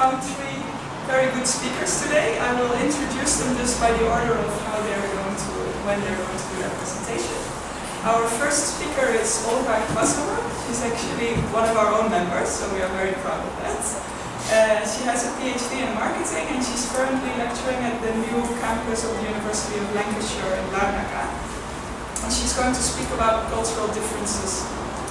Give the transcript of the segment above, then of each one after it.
found three very good speakers today. I will introduce them just by the order of how they're going to, when they're going to do their presentation. Our first speaker is Olga Kvasova. She's actually one of our own members, so we are very proud of that. She has a PhD in marketing and she's currently lecturing at the new campus of the University of Lancashire in Larnaca. And she's going to speak about cultural differences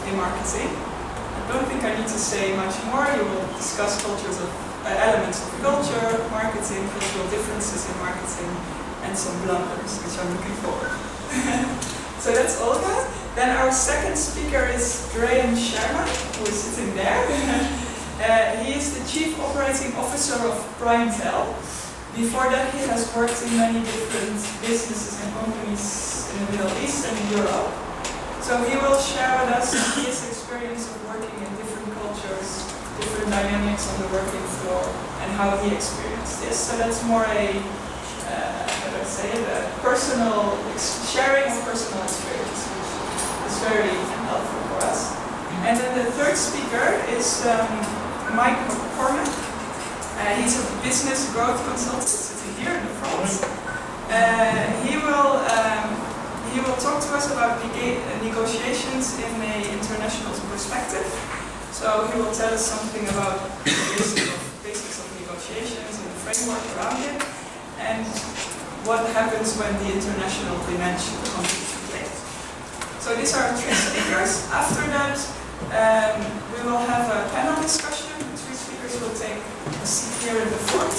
in marketing. I don't think I need to say much more. You will discuss cultures of elements of culture, marketing, cultural differences in marketing, and some blunders, which I'm looking forward. So that's Olga. Then our second speaker is Graham Sherman, who is sitting there. He is the Chief Operating Officer of Primetel. Before that, he has worked in many different businesses and companies in the Middle East and in Europe. So he will share with us his experience of working in different cultures, different dynamics on the working floor, and how he experienced this. So that's more a, how do I say it, a personal, sharing of personal experience, which is very helpful for us. And then the third speaker is Mike McCormack. He's a business growth consultant sitting here in the front. He will talk to us about negotiations in an international perspective. So he will tell us something about the basics of negotiations and the framework around it, and what happens when the international dimension comes into play. So these are three speakers. After that, we will have a panel discussion. The three speakers will take a seat here in the front.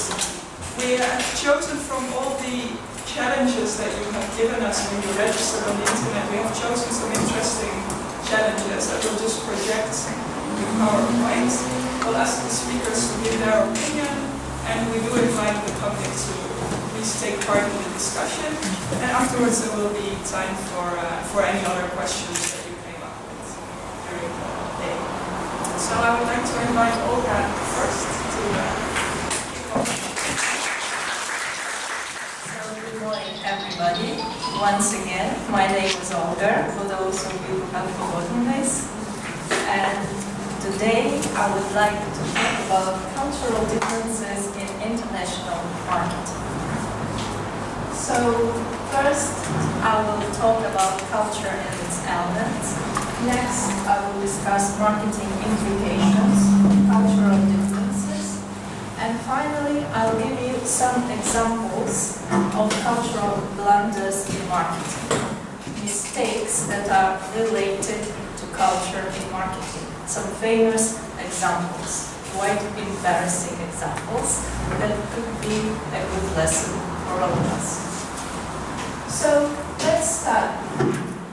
We have chosen from all the challenges that you have given us when you registered on the internet, we have chosen some interesting challenges that we'll just project in PowerPoint. We'll ask the speakers to give their opinion, and we do invite the public to please take part in the discussion. And afterwards there will be time for any other questions that you came up with during the day. So I would like to invite Olga first to kick off. Good morning, everybody. Once again, my name is Olga, for those of you who have forgotten this. And today I would like to talk about cultural differences in international marketing. So first, I will talk about culture and its elements. Next, I will discuss marketing implications, cultural differences. And finally, I'll give you some examples of cultural blunders in marketing, mistakes that are related to culture in marketing. Some famous examples, quite embarrassing examples, that could be a good lesson for all of us. So let's start.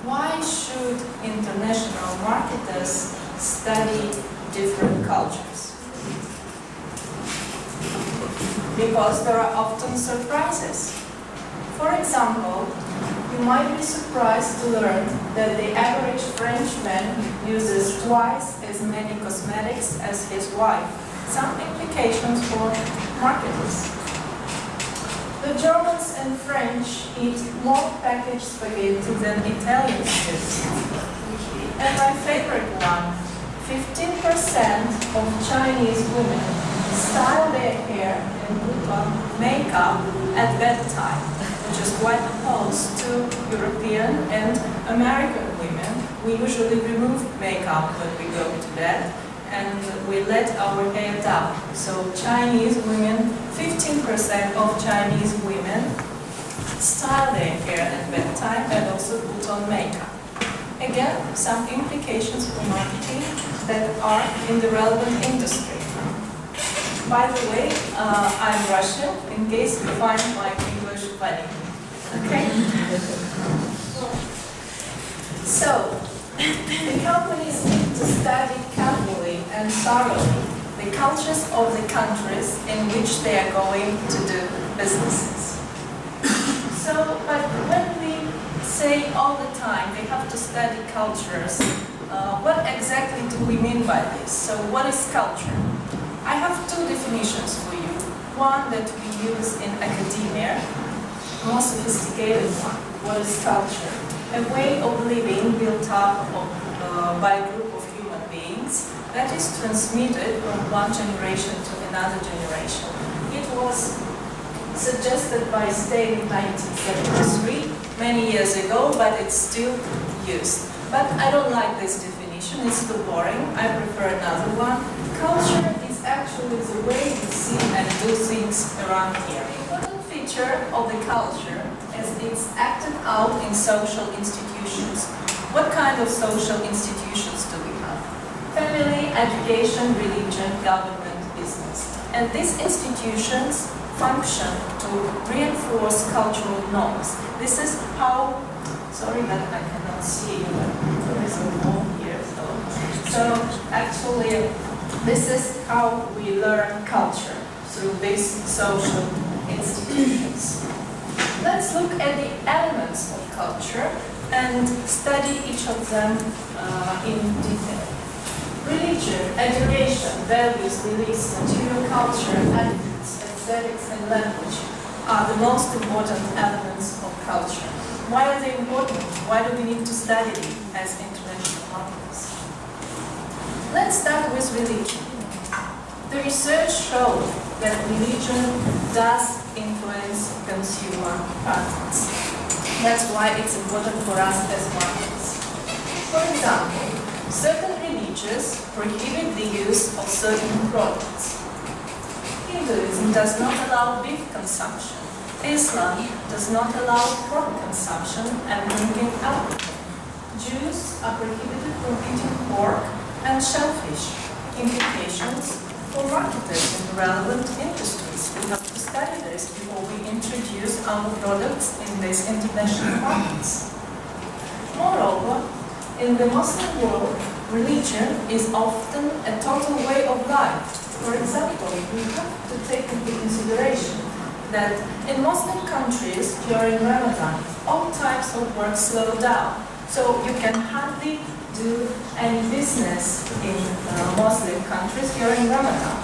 Why should international marketers study different cultures? Because there are often surprises. For example, you might be surprised to learn that the average Frenchman uses twice as many cosmetics as his wife. Some implications for marketers. The Germans and French eat more packaged spaghetti than Italians do. And my favorite one, 15% of Chinese women style their hair and put on makeup at bedtime, which is quite opposed to European and American women. We usually remove makeup when we go to bed and we let our hair down. So Chinese women, 15% of Chinese women style their hair at bedtime and also put on makeup. Again, some implications for marketing that are in the relevant industry. By the way, I'm Russian, in case you find my English funny. Okay? So, the companies need to study carefully and thoroughly the cultures of the countries in which they are going to do businesses. So, but when we say all the time they have to study cultures, what exactly do we mean by this? So, what is culture? I have two definitions for you. One that we use in academia, a more sophisticated one. What is culture? A way of living built up by a group of human beings that is transmitted from one generation to another generation. It was suggested by State in 1973, many years ago, but it's still used. But I don't like this definition, it's too boring. I prefer another one. Culture is actually the way we see and do things around here. Important feature of the culture is it's acted out in social institutions. What kind of social institutions do we have? Family, education, religion, government, business. And these institutions function to reinforce cultural norms. This is how, sorry that I cannot see you, there is a wall here. So actually, this is how we learn culture, through these social institutions. Let's look at the elements of culture and study each of them in detail. Religion, education, values, beliefs, material culture, attitudes, aesthetics, and language are the most important elements of culture. Why are they important? Why do we need to study them as international markets? Let's start with religion. The research showed that religion does influence consumer patterns. That's why it's important for us as markets. For example, certain religions prohibit the use of certain products. Hinduism does not allow beef consumption. Islam does not allow pork consumption and drinking alcohol. Jews are prohibited from eating pork and shellfish. Implications for marketers in relevant industries. We have to study this before we introduce our products in these international markets. Moreover, in the Muslim world, religion is often a total way of life. For example, we have to take into consideration that in Muslim countries during Ramadan, all types of work slow down. So you can hardly do any business in Muslim countries during Ramadan.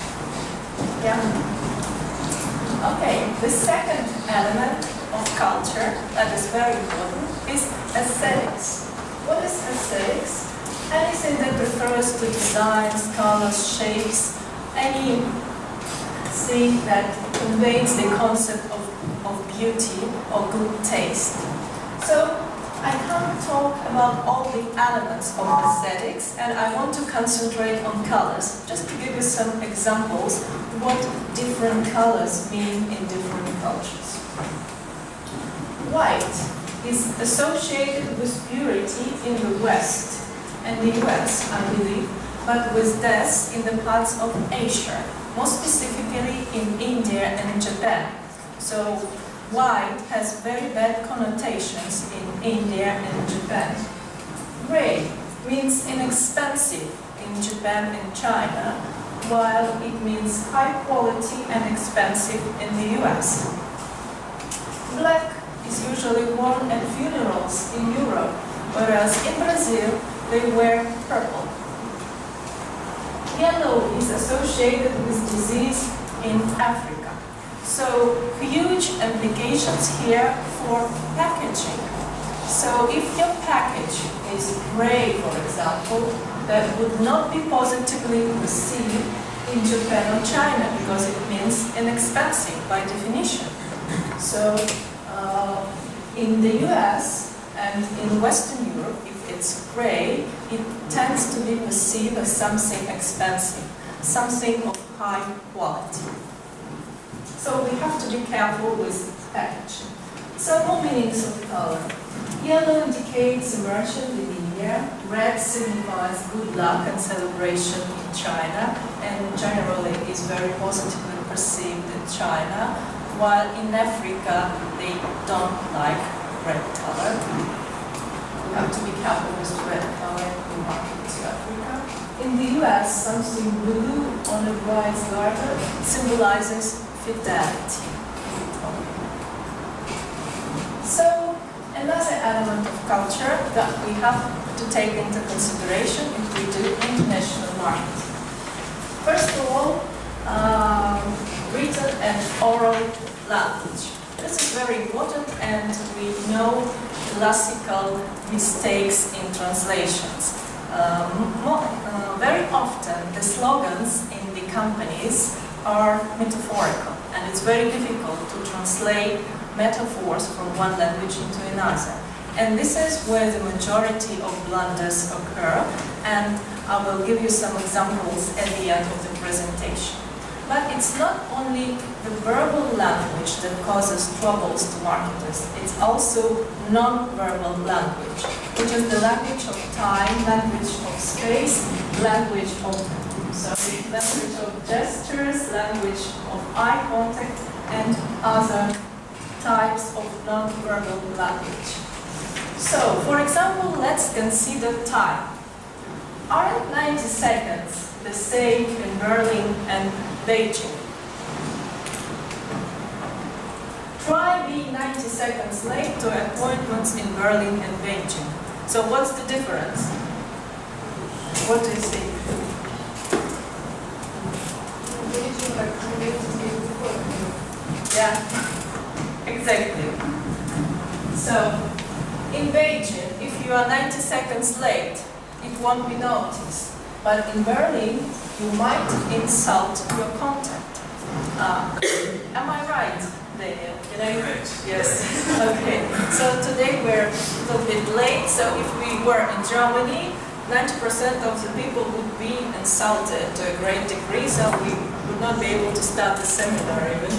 Yeah. Okay, the second element of culture that is very important is aesthetics. What is aesthetics? Anything that refers to designs, colors, shapes, anything that conveys the concept of beauty or good taste. So I can't talk about all the elements of aesthetics, and I want to concentrate on colors, just to give you some examples of what different colors mean in different cultures. White is associated with purity in the West and the US, I believe, but with death in the parts of Asia, more specifically in India and Japan. So white has very bad connotations in India and Japan. Gray means inexpensive in Japan and China, while it means high quality and expensive in the US. Black is usually worn at funerals in Europe, whereas in Brazil they wear purple. Yellow is associated with disease in Africa. So huge implications here for packaging. So if your package is gray, for example, that would not be positively received in Japan or China because it means inexpensive by definition. So in the US and in Western Europe, if it's gray, it tends to be perceived as something expensive, something of high quality. So we have to be careful with packaging. Some more meanings of color. Yellow indicates immersion in India, red signifies good luck and celebration in China, and generally is very positively perceived in China, while in Africa they don't like red color. We have to be careful with red color in market to Africa. In the US, something blue on a bride's garter symbolizes fidelity. So, another element of culture that we have to take into consideration if we do international marketing. First of all, written and oral language. This is very important, and we know classical mistakes in translations. Very often the slogans in the companies are metaphorical, and it's very difficult to translate metaphors from one language into another. And this is where the majority of blunders occur, and I will give you some examples at the end of the presentation. But it's not only the verbal language that causes troubles to marketers, it's also non-verbal language, which is the language of time, language of space, language of gestures, language of eye contact, and other types of non-verbal language. So, for example, let's consider time. Aren't 90 seconds the same in Berlin and Beijing? Try being 90 seconds late to appointments in Berlin and Beijing. So what's the difference? What do you think? Yeah, exactly. So, in Beijing, if you are 90 seconds late, it won't be noticed. But in Berlin, you might insult your contact. Am I right, Daniel? Can I? Yes. Okay. So today we're a little bit late. So if we were in Germany, 90% of the people would be insulted to a great degree. So we would not be able to start the seminar even.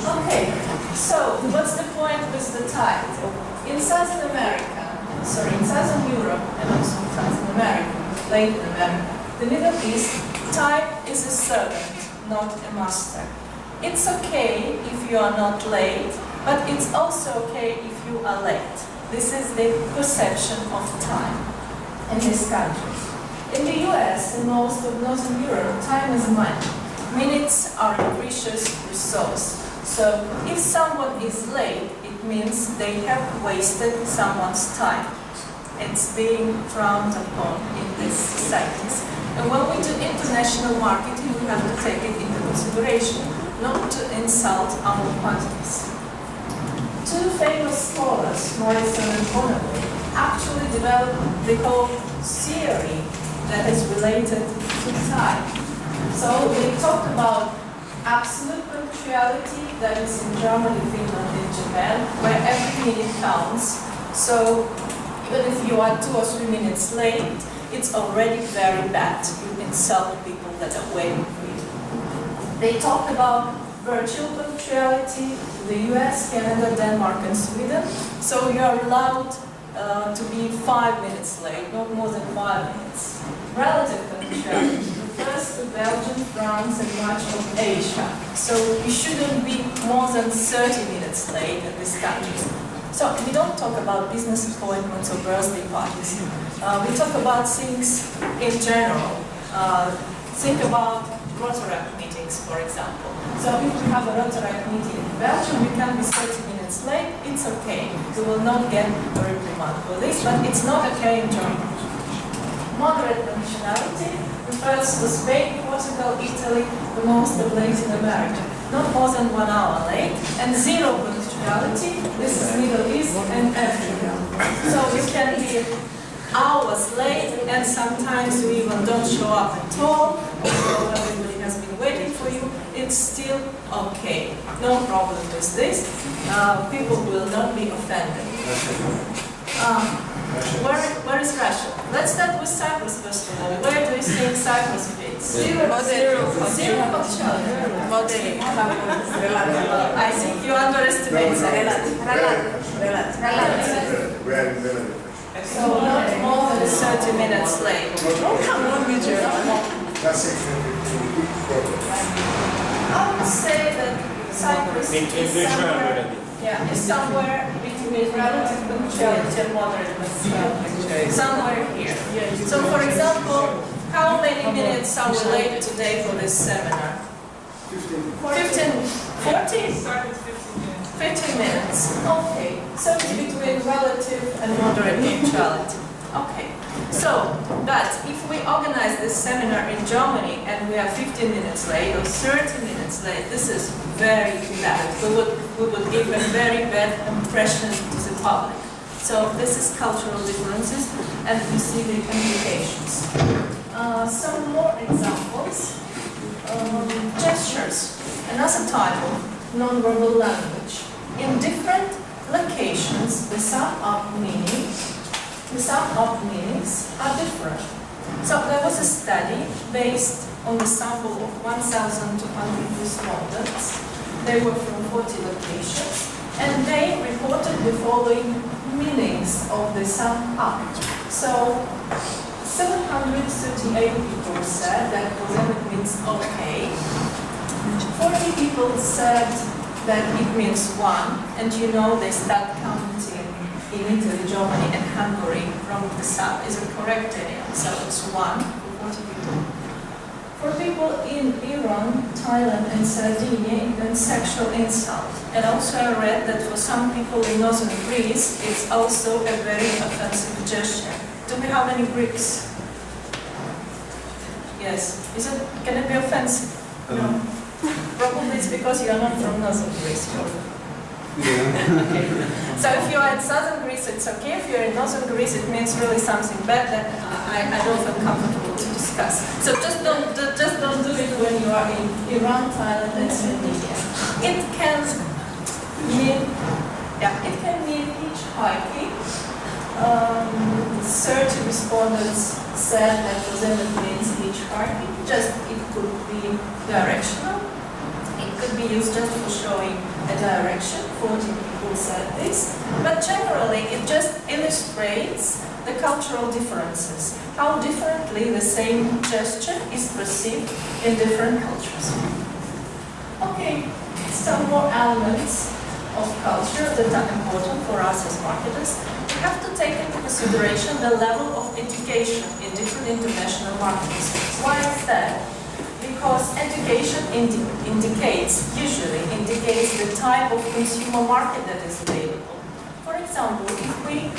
Okay. So what's the point with the time? In Southern Europe and also in Southern America, Latin America, the Middle East, time is a servant, not a master. It's okay if you are not late, but it's also okay if you are late. This is the perception of time in these countries. In the US and most of Northern Europe, time is money. Minutes are a precious resource. So if someone is late, it means they have wasted someone's time. It's being frowned upon in these societies. And when we do international marketing, we have to take it into consideration, not to insult our partners. Two famous scholars, Morrison and Connolly, actually developed the whole theory that is related to time. So they talked about absolute punctuality, that is in Germany, Finland, and Japan, where every minute counts. So even if you are 2 or 3 minutes late, it's already very bad. You insult people that are waiting for you. They talk about virtual punctuality, the US, Canada, Denmark, and Sweden. So you are allowed to be 5 minutes late, not more than 5 minutes. Relative punctuality refers to Belgium, France, and much of Asia. So you shouldn't be more than 30 minutes late in these countries. So we don't talk about business appointments or birthday parties. We talk about things in general. Think about Rotaract meetings, for example. So if we have a Rotaract meeting in Belgium, we can be 30 minutes late, it's okay. We will not get a reprimand for this, but it's not okay in Germany. Moderate punctuality refers to Spain, Portugal, Italy, the most of Latin America. Not more than 1 hour late, and zero punctuality, this is Middle East and Africa. So you can be hours late, and sometimes you even don't show up at all, although everybody has been waiting for you, it's still okay. No problem with this. People will not be offended. Where is Russia? Let's start with Cyprus first of all. Where do you think Cyprus fits? Zero punctuality. I think you underestimate Cyprus. So not more than 30 minutes late. Oh, come on, with you. I would say that Cyprus is somewhere between relative punctuality and moderate punctuality. Somewhere here. So, for example, how many minutes are we late today for this seminar? 15. 14? 15 minutes. Okay. So it's between relative and moderate punctuality. Okay. So, but if we organize this seminar in Germany and we are 15 minutes late or 30 minutes late, this is very bad. We would give a very bad impression to the public. So this is cultural differences, and you see the implications. Some more examples. gestures, another type of non-verbal language. In different locations, the sum-up meanings are different. So there was a study based on the sample of 1,200 respondents. They were from 40 locations, and they reported the following meanings of the sum-up. So 738 people said that it means okay. 40 people said that it means one, and you know they start counting in Italy, Germany, and Hungary from the sub is a correct area, so it's one for 40 people. For people in Iran, Thailand, and Sardinia, it means sexual insult. And also I read that for some people in northern Greece, it's also a very offensive gesture. Do we have any Greeks? Yes. Can it be offensive? No. Probably it's because you are not from northern Greece. Okay. So if you are in southern Greece, it's okay. If you're in northern Greece, it means really something bad that I don't feel comfortable to discuss. So just don't do it when you are in Iran, Thailand, and Sardinia. It can mean hitchhiking. 30 respondents said that for them it means hitchhiking. Just it could be directional. It could be used just for showing a direction. 40 people said this. But generally, it just illustrates the cultural differences. How differently the same gesture is perceived in different cultures. Okay, some more elements of culture that are important for us as marketers. We have to take into consideration the level of education in different international markets. Why is that? Because education usually indicates the type of consumer market that is available. For example, if we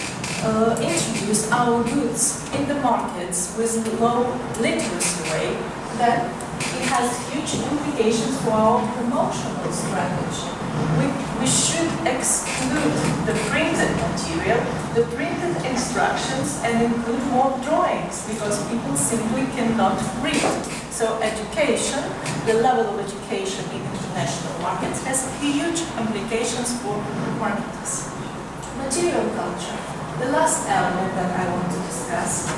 introduce our goods in the markets with low literacy rate, then it has huge implications for our promotional strategy. We should exclude the printed material, the printed instructions, and include more drawings because people simply cannot read. So education, the level of education in international markets has huge implications for marketers. Material culture, the last element that I want to discuss.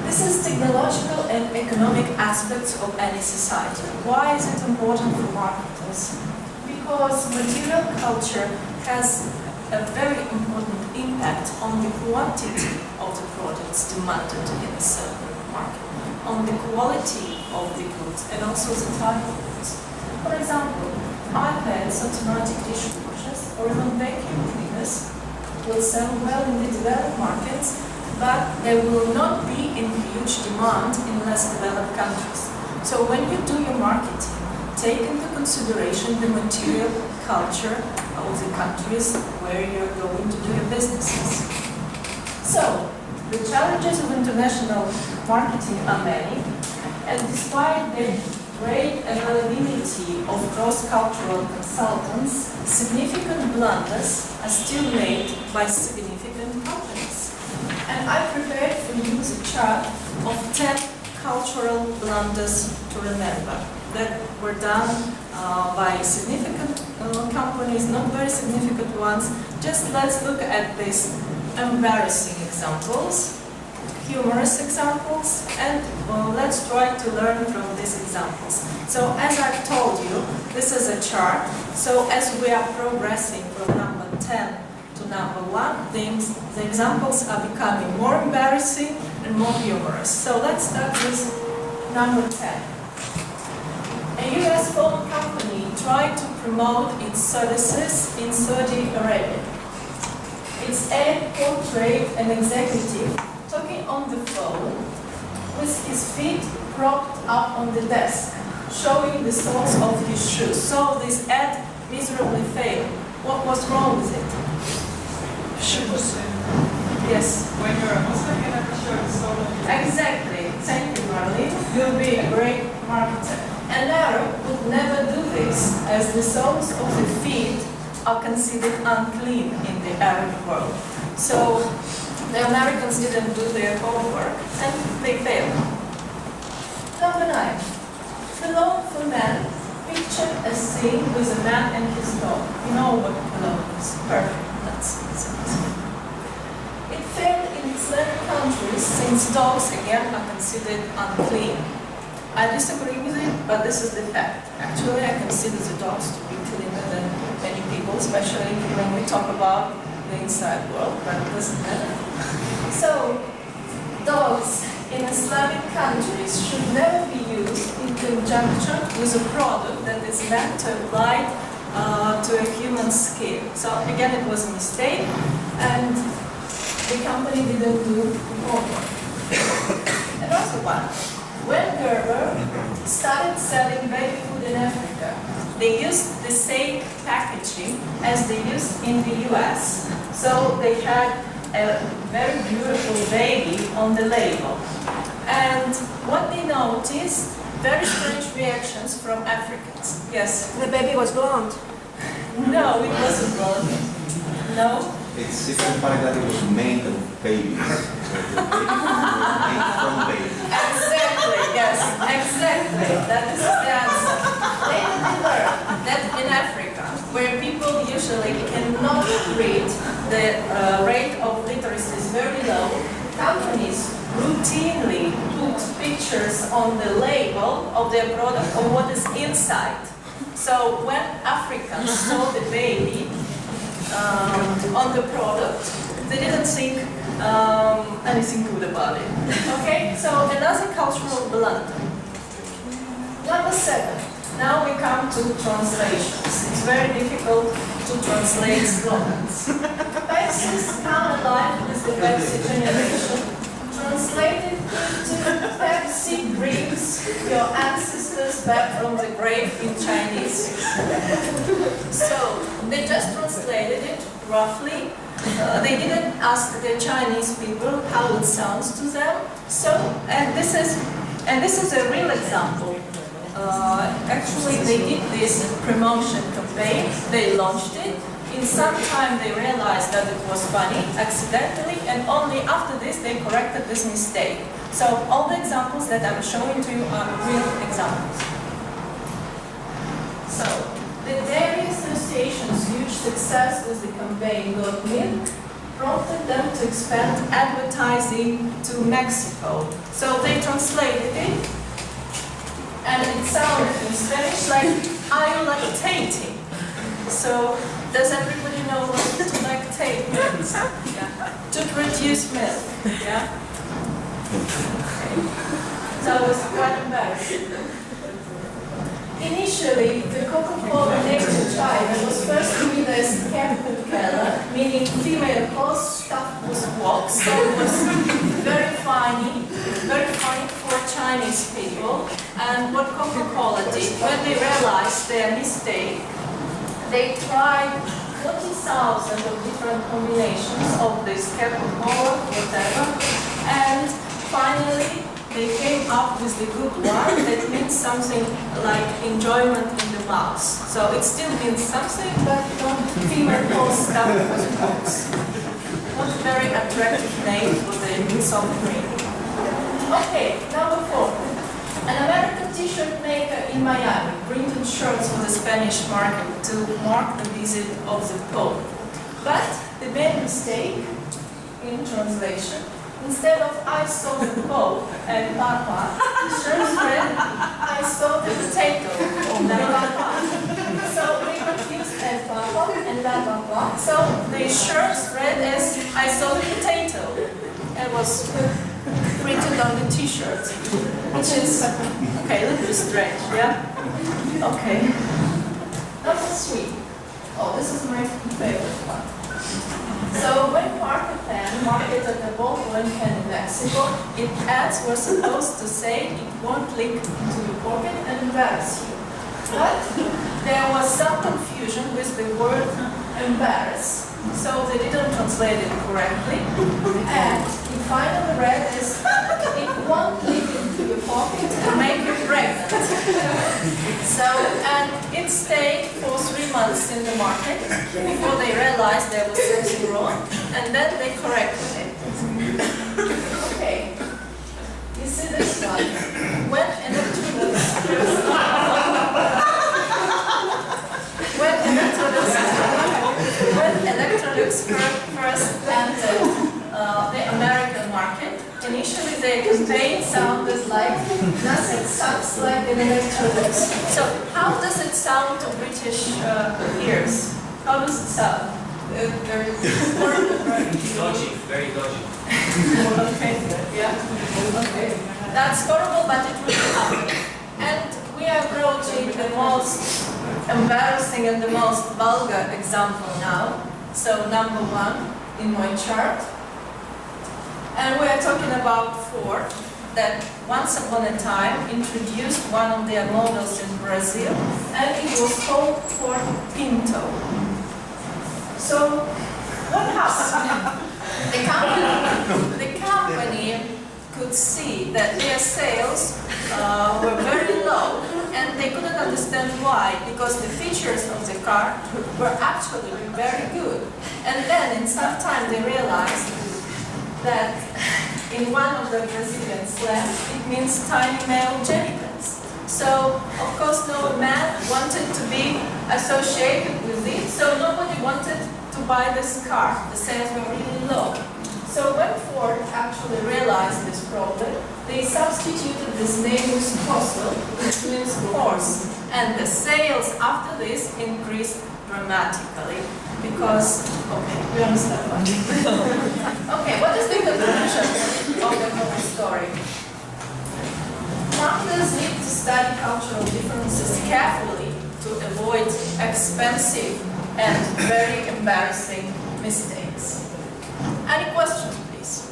This is technological and economic aspects of any society. Why is it important for marketers? Because material culture has a very important impact on the quantity of the products demanded in a certain market, on the quality of the goods, and also the type of goods. For example, iPads, automatic dishwashers, or even vacuum cleaners will sell well in the developed markets, but they will not be in huge demand in less developed countries. So when you do your marketing, take into consideration the material culture of the countries where you're going to do your businesses. So, the challenges of international marketing are many, and despite the great availability of cross-cultural consultants, significant blunders are still made by significant companies. And I prepared for you the chart of 10 cultural blunders to remember that were done by significant companies, not very significant ones. Just let's look at these embarrassing examples, humorous examples, and let's try to learn from these examples. So as I told you, this is a chart. So as we are progressing from number 10 to number 1, the examples are becoming more embarrassing and more humorous. So let's start with number 10. A US phone company tried to promote its services in Saudi Arabia. Its ad portrayed an executive talking on the phone with his feet propped up on the desk, showing the soles of his shoes. So this ad miserably failed. What was wrong with it? Shoes. Yes. When you're a Muslim, you never show the sole of your feet. Exactly. Thank you, Marlene. You'll be a great marketer. An Arab would never do this, as the soles of the feet are considered unclean in the Arab world. So the Americans didn't do their homework and they failed. Number 9. Cologne for men, scene with a man and his dog. You know what cologne is. Perfect. That's it. It failed in Islamic countries since dogs again are considered unclean. I disagree with it, but this is the fact. Actually, I consider the dogs to be cleaner than many people, especially when we talk about the inside world, but it doesn't matter. So, dogs in Islamic countries should never be used in conjunction with a product that is meant to apply to a human skin. So again, it was a mistake, and the company didn't do the homework. And also one, when Gerber started selling baby food in Africa, they used the same packaging as they used in the US. So they had a very beautiful baby on the label. And what they noticed, very strange reactions from Africans. Yes? The baby was blonde. No, it wasn't blonde. No? It signified that it was made of babies. So the baby was made from babies. Exactly, yes, exactly. That is the answer. Later they learned that in Africa, where people usually cannot read, the rate of literacy is very low, companies routinely put pictures on the label of their product of what is inside. So when Africans saw the baby on the product, they didn't think anything good about it. Okay, so another cultural blunder. Number 7. Now we come to translations. It's very difficult to translate slogans. Pepsi's come alive with the Pepsi generation. Translated into Pepsi brings your ancestors back from the grave in Chinese. So they just translated it roughly. They didn't ask the Chinese people how it sounds to them. So, and this is a real example. Actually, they did this promotion campaign. They launched it. In some time, they realized that it was funny, accidentally, and only after this they corrected this mistake. So all the examples that I'm showing to you are real examples. So the Dairy Association's huge success with the campaign Got Milk prompted them to expand advertising to Mexico. So they translated it, and it sounded in Spanish like, "Are you lactating?" So does everybody know what to lactate means? Yeah. To produce milk. Yeah. Okay. So I was quite embarrassed. Initially, the Coca-Cola nature child was first read as Keller, meaning female horse stuffed with wax. So it was very funny for Chinese people. And what Coca-Cola did, when they realized their mistake, they tried 40,000 of different combinations of this Coca-Cola, whatever, and finally they came up with the good one that means something like enjoyment in the mouth. So it still means something, but not female horse stuffed with wax. Not a very attractive name for the soft drink. Okay, number 4. An American t-shirt maker in Miami printed shirts for the Spanish market to mark the visit of the Pope. But they made a mistake in translation. Instead of "I saw the Pope and Papa," the shirts read "I saw the potato and Papa." So they confused and Papa and Papa. So the shirts read as "I saw the potato." It was printed on the t-shirt, which is, okay, a little bit strange, yeah? Okay. Number 3. Oh, this is my favorite one. So when Marketan marketed the ballpoint pen in Mexico, its ads were supposed to say it won't leak into your pocket and embarrass you. But there was some confusion with the word embarrass, so they didn't translate it correctly. And it finally read as "it won't leak into your pocket and make you pregnant." So, and it stayed for 3 months in the market before they realized there was something wrong, and then they corrected it. Okay, you see this one? When electronics his main sound is like, nothing sounds like an electronics. So how does it sound to British ears? How does it sound? Very important, right? Dodgy, very dodgy. Okay, yeah. Okay. That's horrible, but it will happen. And we are approaching the most embarrassing and the most vulgar example now. So number 1 in my chart. And we are talking about Ford that once upon a time introduced one of their models in Brazil, and it was called Ford Pinto. So what happened? The company could see that their sales were very low, and they couldn't understand why, because the features of the car were actually very good. And then in some time they realized that in one of the Brazilian slangs it means tiny male genitals. So of course no man wanted to be associated with it, so nobody wanted to buy this car. The sales were really low. So when Ford actually realized this problem, they substituted this name with Costo, which means horse. And the sales after this increased dramatically because, okay, we understand what. Okay, what is the conclusion of the whole story? Founders need to study cultural differences carefully to avoid expensive and very embarrassing mistakes. Any questions, please?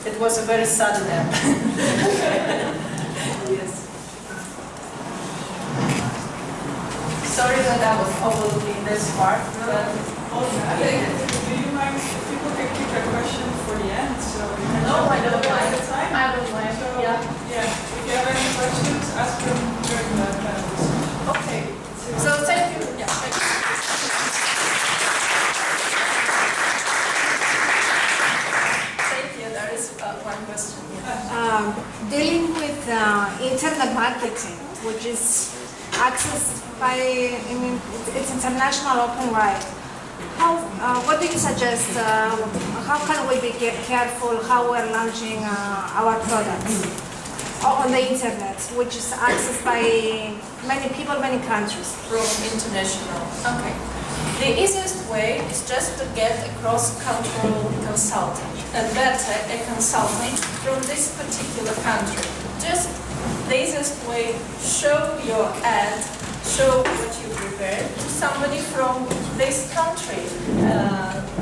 It was a very sudden end. Yes. Sorry that I was overlooking this part, but Do you mind if people can keep their question for the end? So we can no, I don't at mind. the time? I don't mind. So, Yeah. if you have any questions, ask them during the panel discussion. Okay. So thank you. Yeah. Thank you. Thank you. There is one question. Dealing with internet marketing, which is accessed by, I mean, it's international open wide. How, what do you suggest? How can we be careful how we're launching our products on the internet, which is accessed by many people, many countries? From international. Okay. The easiest way is just to get a cross-cultural consultant, and better a consultant from this particular country. Just the easiest way, show your ad, show what you prepared to somebody from this country,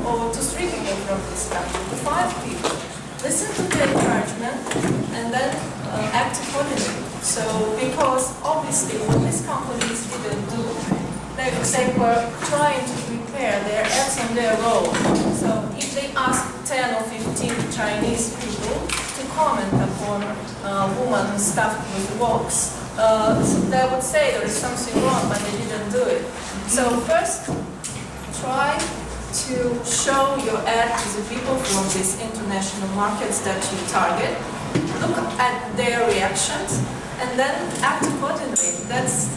or to 3 people from this country, to 5 people. Listen to the encouragement and then act accordingly. So, because obviously what these companies didn't do, they were trying to prepare their ads on their own. So if they ask 10 or 15 Chinese people to comment upon a woman who's stuffed with rocks, they would say there is something wrong, but they didn't do it. So first, try to show your ad to the people from these international markets that you target. Look at their reactions and then act accordingly. That's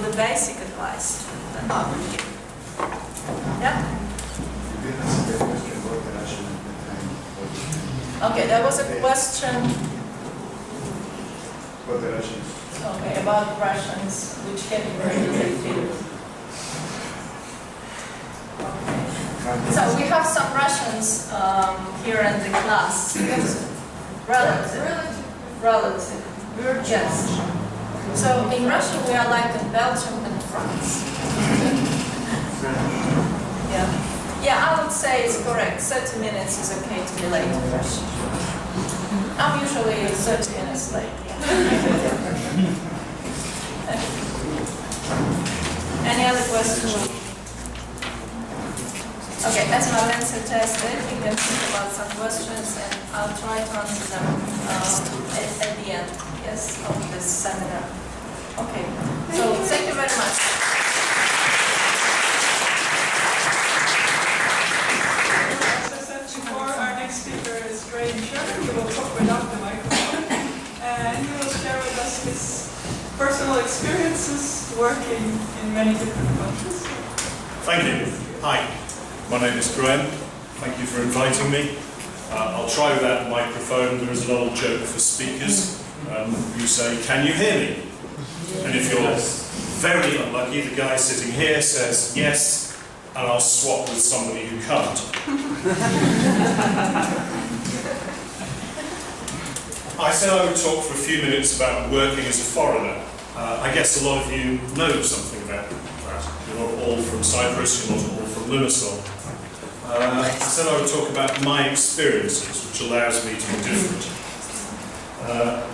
the basic advice that I would give. Yeah? Okay, there was a question. Okay, about Russians, which category do they fit? Okay. So we have some Russians here in the class. Relative. We're just. So in Russia we are like in Belgium and France. Yeah. Yeah, I would say it's correct. 30 minutes is okay to be late in Russia. I'm usually 30 minutes late. Any other questions? Okay, as Marlene suggested, you can think about some questions and I'll try to answer them at the end, yes, of this seminar. Okay, so thank you very much. Our next speaker is Graham Sherman. He will talk without the microphone, and he will share with us his personal experiences working in many different countries. Thank you. Hi, my name is Graham. Thank you for inviting me. I'll try without the microphone. There is an old joke for speakers. You say, "Can you hear me?" And if you're very unlucky, the guy sitting here says, "Yes," and I'll swap with somebody who can't. I said I would talk for a few minutes about working as a foreigner. I guess a lot of you know something about that. You're not all from Cyprus, you're not all from Limassol. I said I would talk about my experiences, which allows me to be different.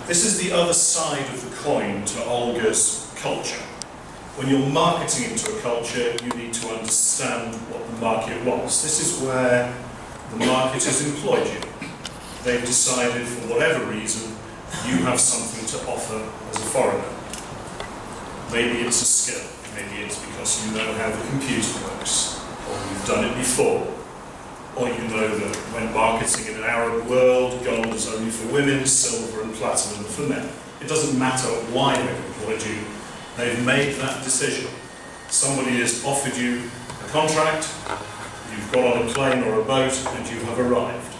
This is the other side of the coin to Olga's culture. When you're marketing into a culture, you need to understand what the market wants. This is where the market has employed you. They've decided, for whatever reason, you have something to offer as a foreigner. Maybe it's a skill, maybe it's because you know how the computer works, or you've done it before, or you know that when marketing in an Arab world, gold is only for women, silver and platinum for men. It doesn't matter why they've employed you, they've made that decision. Somebody has offered you a contract, you've got on a plane or a boat, and you have arrived.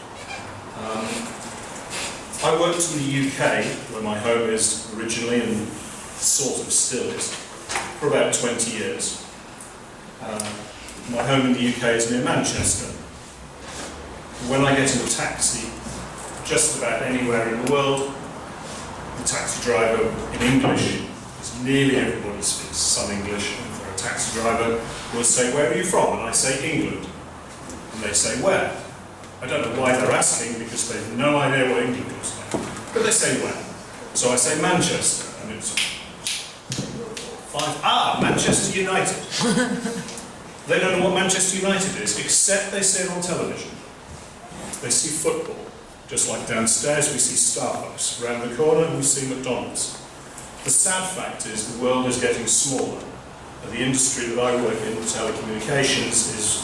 I worked in the UK, where my home is originally and sort of still is, for about 20 years. My home in the UK is near Manchester. When I get in a taxi, just about anywhere in the world, the taxi driver in English, because nearly everybody speaks some English, and if they're a taxi driver, will say, "Where are you from?" And I say, "England." And they say, "Where?" I don't know why they're asking, because they have no idea what England is like. But they say where. So I say Manchester, and it's Manchester United. They don't know what Manchester United is, except they see it on television. They see football. Just like downstairs we see Starbucks. Around the corner we see McDonald's. The sad fact is the world is getting smaller. And the industry that I work in, telecommunications, is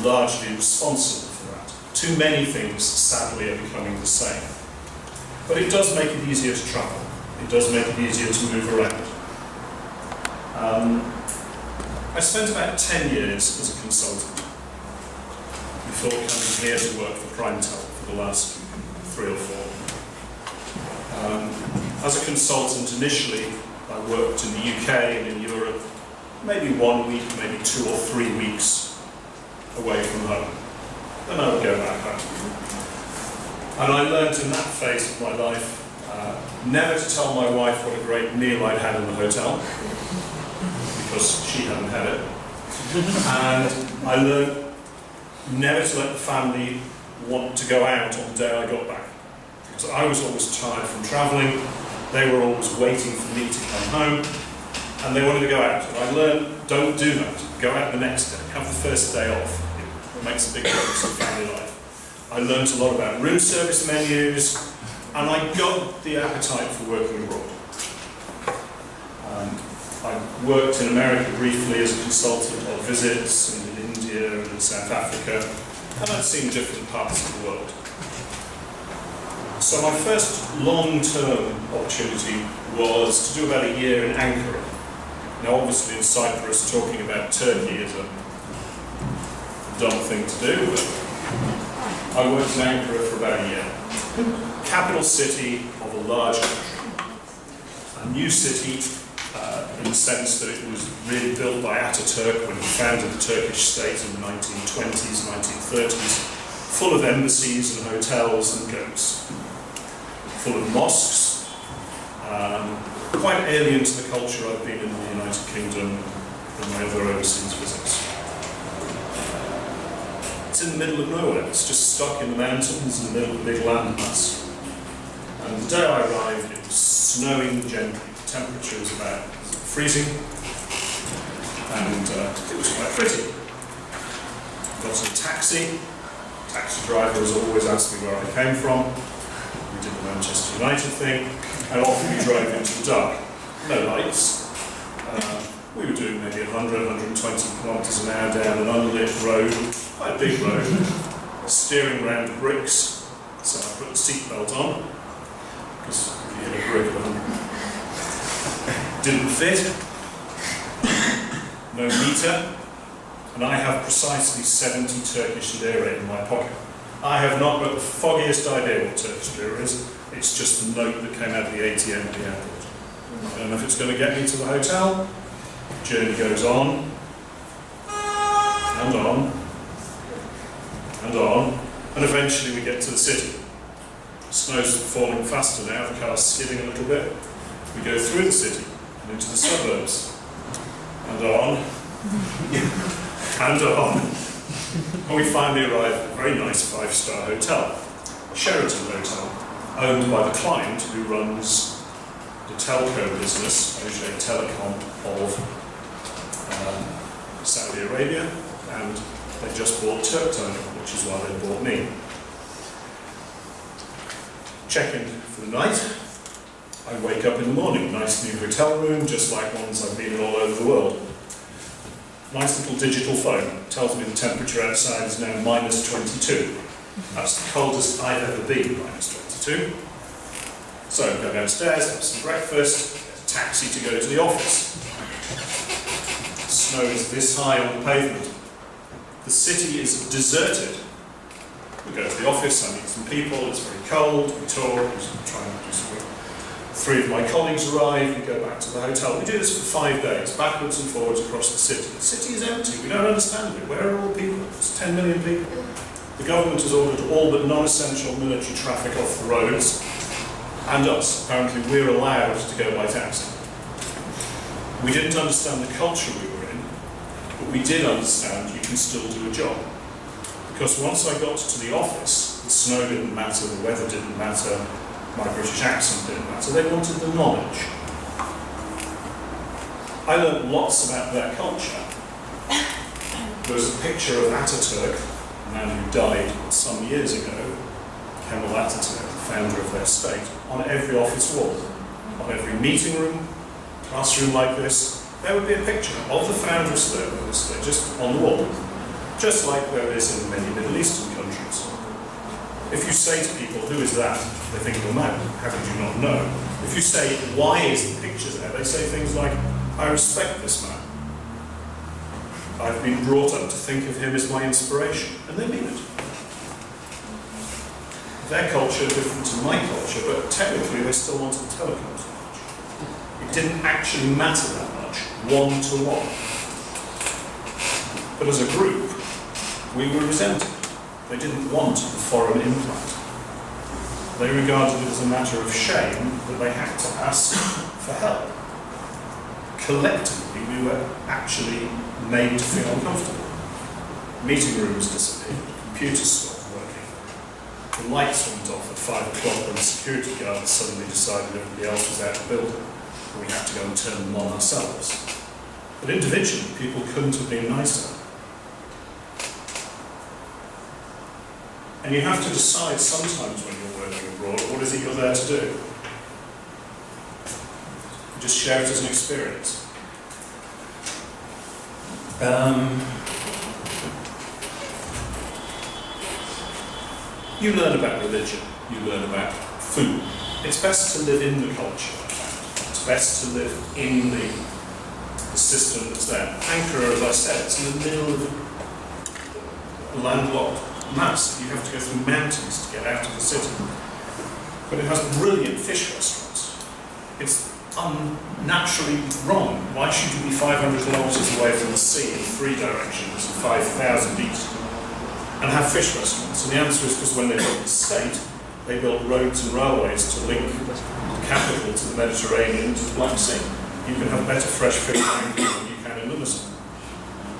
largely responsible for that. Too many things, sadly, are becoming the same. But it does make it easier to travel. It does make it easier to move around. I spent about 10 years as a consultant before coming here to work for Primetel for the last 3 or 4. As a consultant, initially, I worked in the UK and in Europe, maybe 1 week, maybe 2 or 3 weeks away from home. Then I would go back home. And I learned in that phase of my life never to tell my wife what a great meal I'd had in the hotel, because she hadn't had it. And I learned never to let the family want to go out on the day I got back. Because I was always tired from travelling, they were always waiting for me to come home, and they wanted to go out. And I learned, don't do that. Go out the next day, have the first day off. It makes a big difference in family life. I learned a lot about room service menus, and I got the appetite for working abroad. I worked in America briefly as a consultant on visits, and in India and in South Africa, and I'd seen different parts of the world. So my first long-term opportunity was to do about a year in Ankara. Now obviously in Cyprus, talking about Turkey is a dumb thing to do, but I worked in Ankara for about a year. Capital city of a large country. A new city in the sense that it was really built by Ataturk when he founded the Turkish state in the 1920s, 1930s, full of embassies and hotels and goats, full of mosques, quite alien to the culture I've been in the United Kingdom and my other overseas visits. It's in the middle of nowhere, it's just stuck in the mountains in the middle of a big landmass. And the day I arrived, it was snowing gently. The temperature was about freezing, and it was quite pretty. Got in a taxi. The taxi driver has always asked me where I came from. We did the Manchester United thing, and off we drove into the dark. No lights. We were doing maybe 100, 120 kilometres an hour down an unlit road, quite a big road, steering around the bricks. So I put the seatbelt on, because if you hit a brick, didn't fit. No meter. and I have precisely 70 Turkish lira in my pocket. I have not got the foggiest idea what Turkish lira is. It's just the note that came out of the ATM at the airport. I don't know if it's going to get me to the hotel. The journey goes on, and on, and on, and eventually we get to the city. The snow's falling faster now, the car's skidding a little bit. We go through the city and into the suburbs, and on, and on, and we finally arrive at a very nice 5-star hotel, Sheraton Hotel, owned by the client who runs the telco business, Oje Telecom of Saudi Arabia, and they just bought Turkcell, which is why they bought me. Check-in for the night. I wake up in the morning, nice new hotel room, just like ones I've been in all over the world. Nice little digital phone, tells me the temperature outside is now -22. That's the coldest I've ever been, -22. So go downstairs, have some breakfast, get a taxi to go to the office. The snow is this high on the pavement. The city is deserted. We go to the office, I meet some people, it's very cold, we talk, we try and do something. 3 of my colleagues arrive, we go back to the hotel. We do this for 5 days, backwards and forwards across the city. The city is empty, we don't understand it. Where are all the people? There's 10 million people. The government has ordered all but non-essential military traffic off the roads, and us. Apparently we're allowed to go by taxi. We didn't understand the culture we were in, but we did understand you can still do a job. Because once I got to the office, the snow didn't matter, the weather didn't matter, my British accent didn't matter, they wanted the knowledge. I learned lots about their culture. There was a picture of Ataturk, a man who died some years ago, Kemal Ataturk, the founder of their state, on every office wall. On every meeting room, classroom like this, there would be a picture of the founder of their state just on the wall. Just like there is in many Middle Eastern countries. If you say to people, who is that? They think you're mad. How could you not know? If you say, why is the picture there? They say things like, I respect this man. I've been brought up to think of him as my inspiration. And they mean it. Their culture is different to my culture, but technically they still wanted telecoms much. It didn't actually matter that much, one-to-one. But as a group, we were resented. They didn't want the foreign implant. They regarded it as a matter of shame that they had to ask for help. Collectively, we were actually made to feel uncomfortable. Meeting rooms disappeared, computers stopped working. The lights went off at 5 o'clock when the security guards suddenly decided everybody else was out of the building, and we had to go and turn them on ourselves. But individually, people couldn't have been nicer. And you have to decide sometimes when you're working abroad, what is it you're there to do? You just share it as an experience. You learn about religion, you learn about food. It's best to live in the culture. It's best to live in the system that's there. Ankara, as I said, it's in the middle of a landlocked mass. You have to go through mountains to get out of the city. But it has brilliant fish restaurants. It's unnaturally wrong. Why should you be 500 kilometers away from the sea in 3 directions and 5,000 east and have fish restaurants? And the answer is because when they built the state, they built roads and railways to link the capital to the Mediterranean to the Black Sea. You can have better fresh fish than you can in Limassol,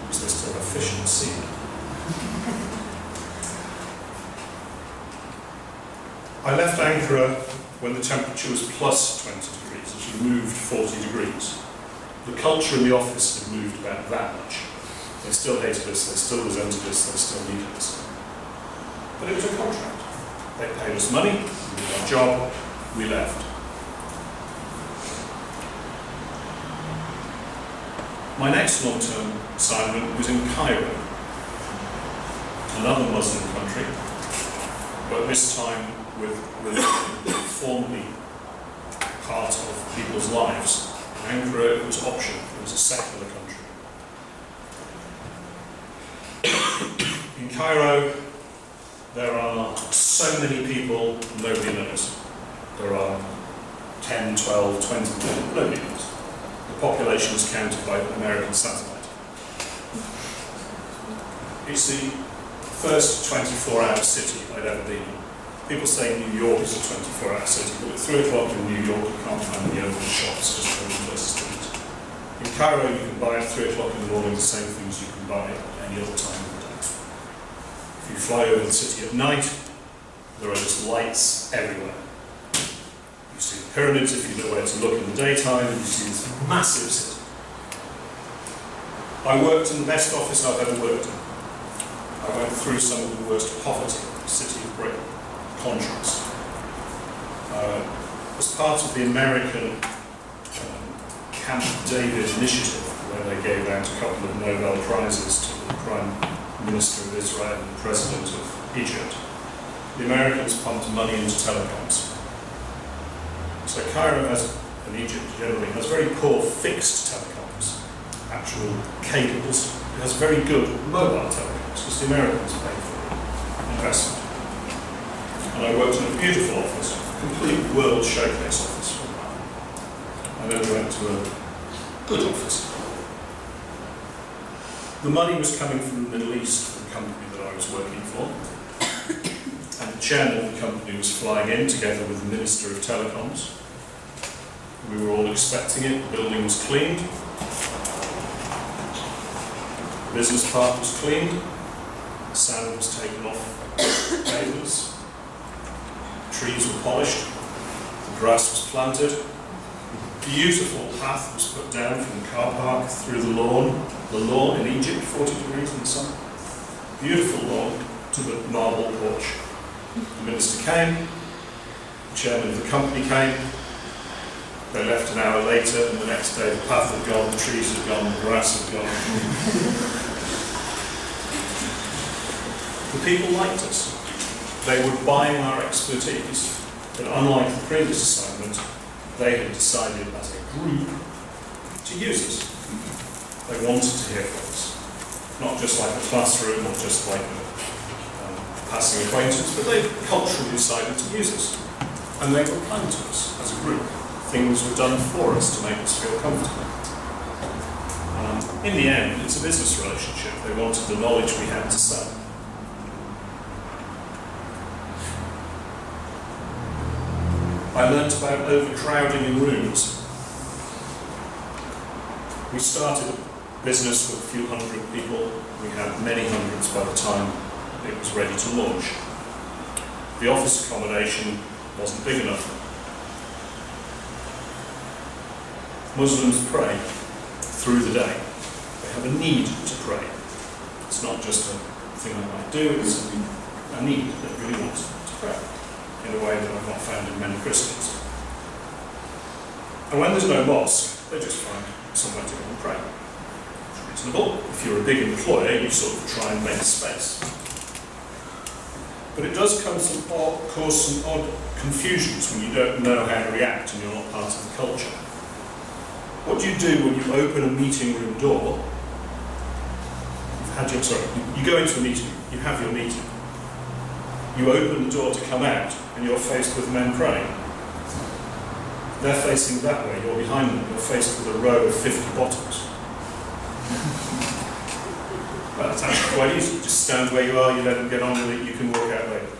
because they still have fish in the sea. I left Ankara when the temperature was plus 20 degrees, and she moved 40 degrees. The culture in the office had moved about that much. They still hated us, they still resented us, they still needed us. But it was a contract. They paid us money, we did our job, we left. My next long-term assignment was in Cairo, another Muslim country, but this time with religion formally part of people's lives. In Ankara, it was optional, it was a secular country. Cairo, there are so many people, nobody knows. There are 10, 12, 20 million, nobody knows. The population is counted by American satellite. It's the first 24-hour city I'd ever been in. People say New York is a 24-hour city, but at 3 o'clock in New York you can't find the open shops, just only places to eat. In Cairo you can buy at 3 o'clock in the morning the same things you can buy at any other time of the day. If you fly over the city at night, there are just lights everywhere. You see the pyramids if you know where to look in the daytime, and you see this massive city. I worked in the best office I've ever worked in. I went through some of the worst poverty in the city of Britain. Contrast. As part of the American Camp David initiative, where they gave out a couple of Nobel Prizes to the Prime Minister of Israel and the President of Egypt, the Americans pumped money into telecoms. So Cairo has, and Egypt generally, has very poor fixed telecoms, actual cables. It has very good mobile telecoms, because the Americans pay for the investment. And I worked in a beautiful office, a complete world showcase office for a while. I then went to a good office. The money was coming from the Middle East, from the company that I was working for. And the chairman of the company was flying in together with the Minister of Telecoms. We were all expecting it. The building was cleaned. The business park was cleaned. The sand was taken off pavers. Trees were polished, the grass was planted, a beautiful path was put down from the car park through the lawn in Egypt, 40 degrees in the sun, beautiful lawn to the marble porch. The minister came, the chairman of the company came, they left an hour later, and the next day the path had gone, the trees had gone, the grass had gone. The people liked us. They were buying our expertise, but unlike the previous assignment, they had decided as a group to use us. They wanted to hear from us. Not just like a classroom or just like a passing acquaintance, but they culturally decided to use us. And they were kind to us as a group. Things were done for us to make us feel comfortable. In the end, it's a business relationship. They wanted the knowledge we had to sell. I learnt about overcrowding in rooms. We started a business with a few hundred people. We had many hundreds by the time it was ready to launch. The office accommodation wasn't big enough. Muslims pray through the day. They have a need to pray. It's not just a thing I might do, it's a need that really wants to pray in a way that I've not found in many Christians. And when there's no mosque, they just find somewhere to go and pray. It's reasonable. If you're a big employer, you sort of try and make space. But it does cause some odd confusions when you don't know how to react and you're not part of the culture. What do you do when you open a meeting room door? You go into a meeting, you have your meeting. You open the door to come out, and you're faced with men praying. They're facing that way, you're behind them, you're faced with a row of 50 bottles. Well, it's actually quite easy. You just stand where you are, you let them get on with it, you can walk out later.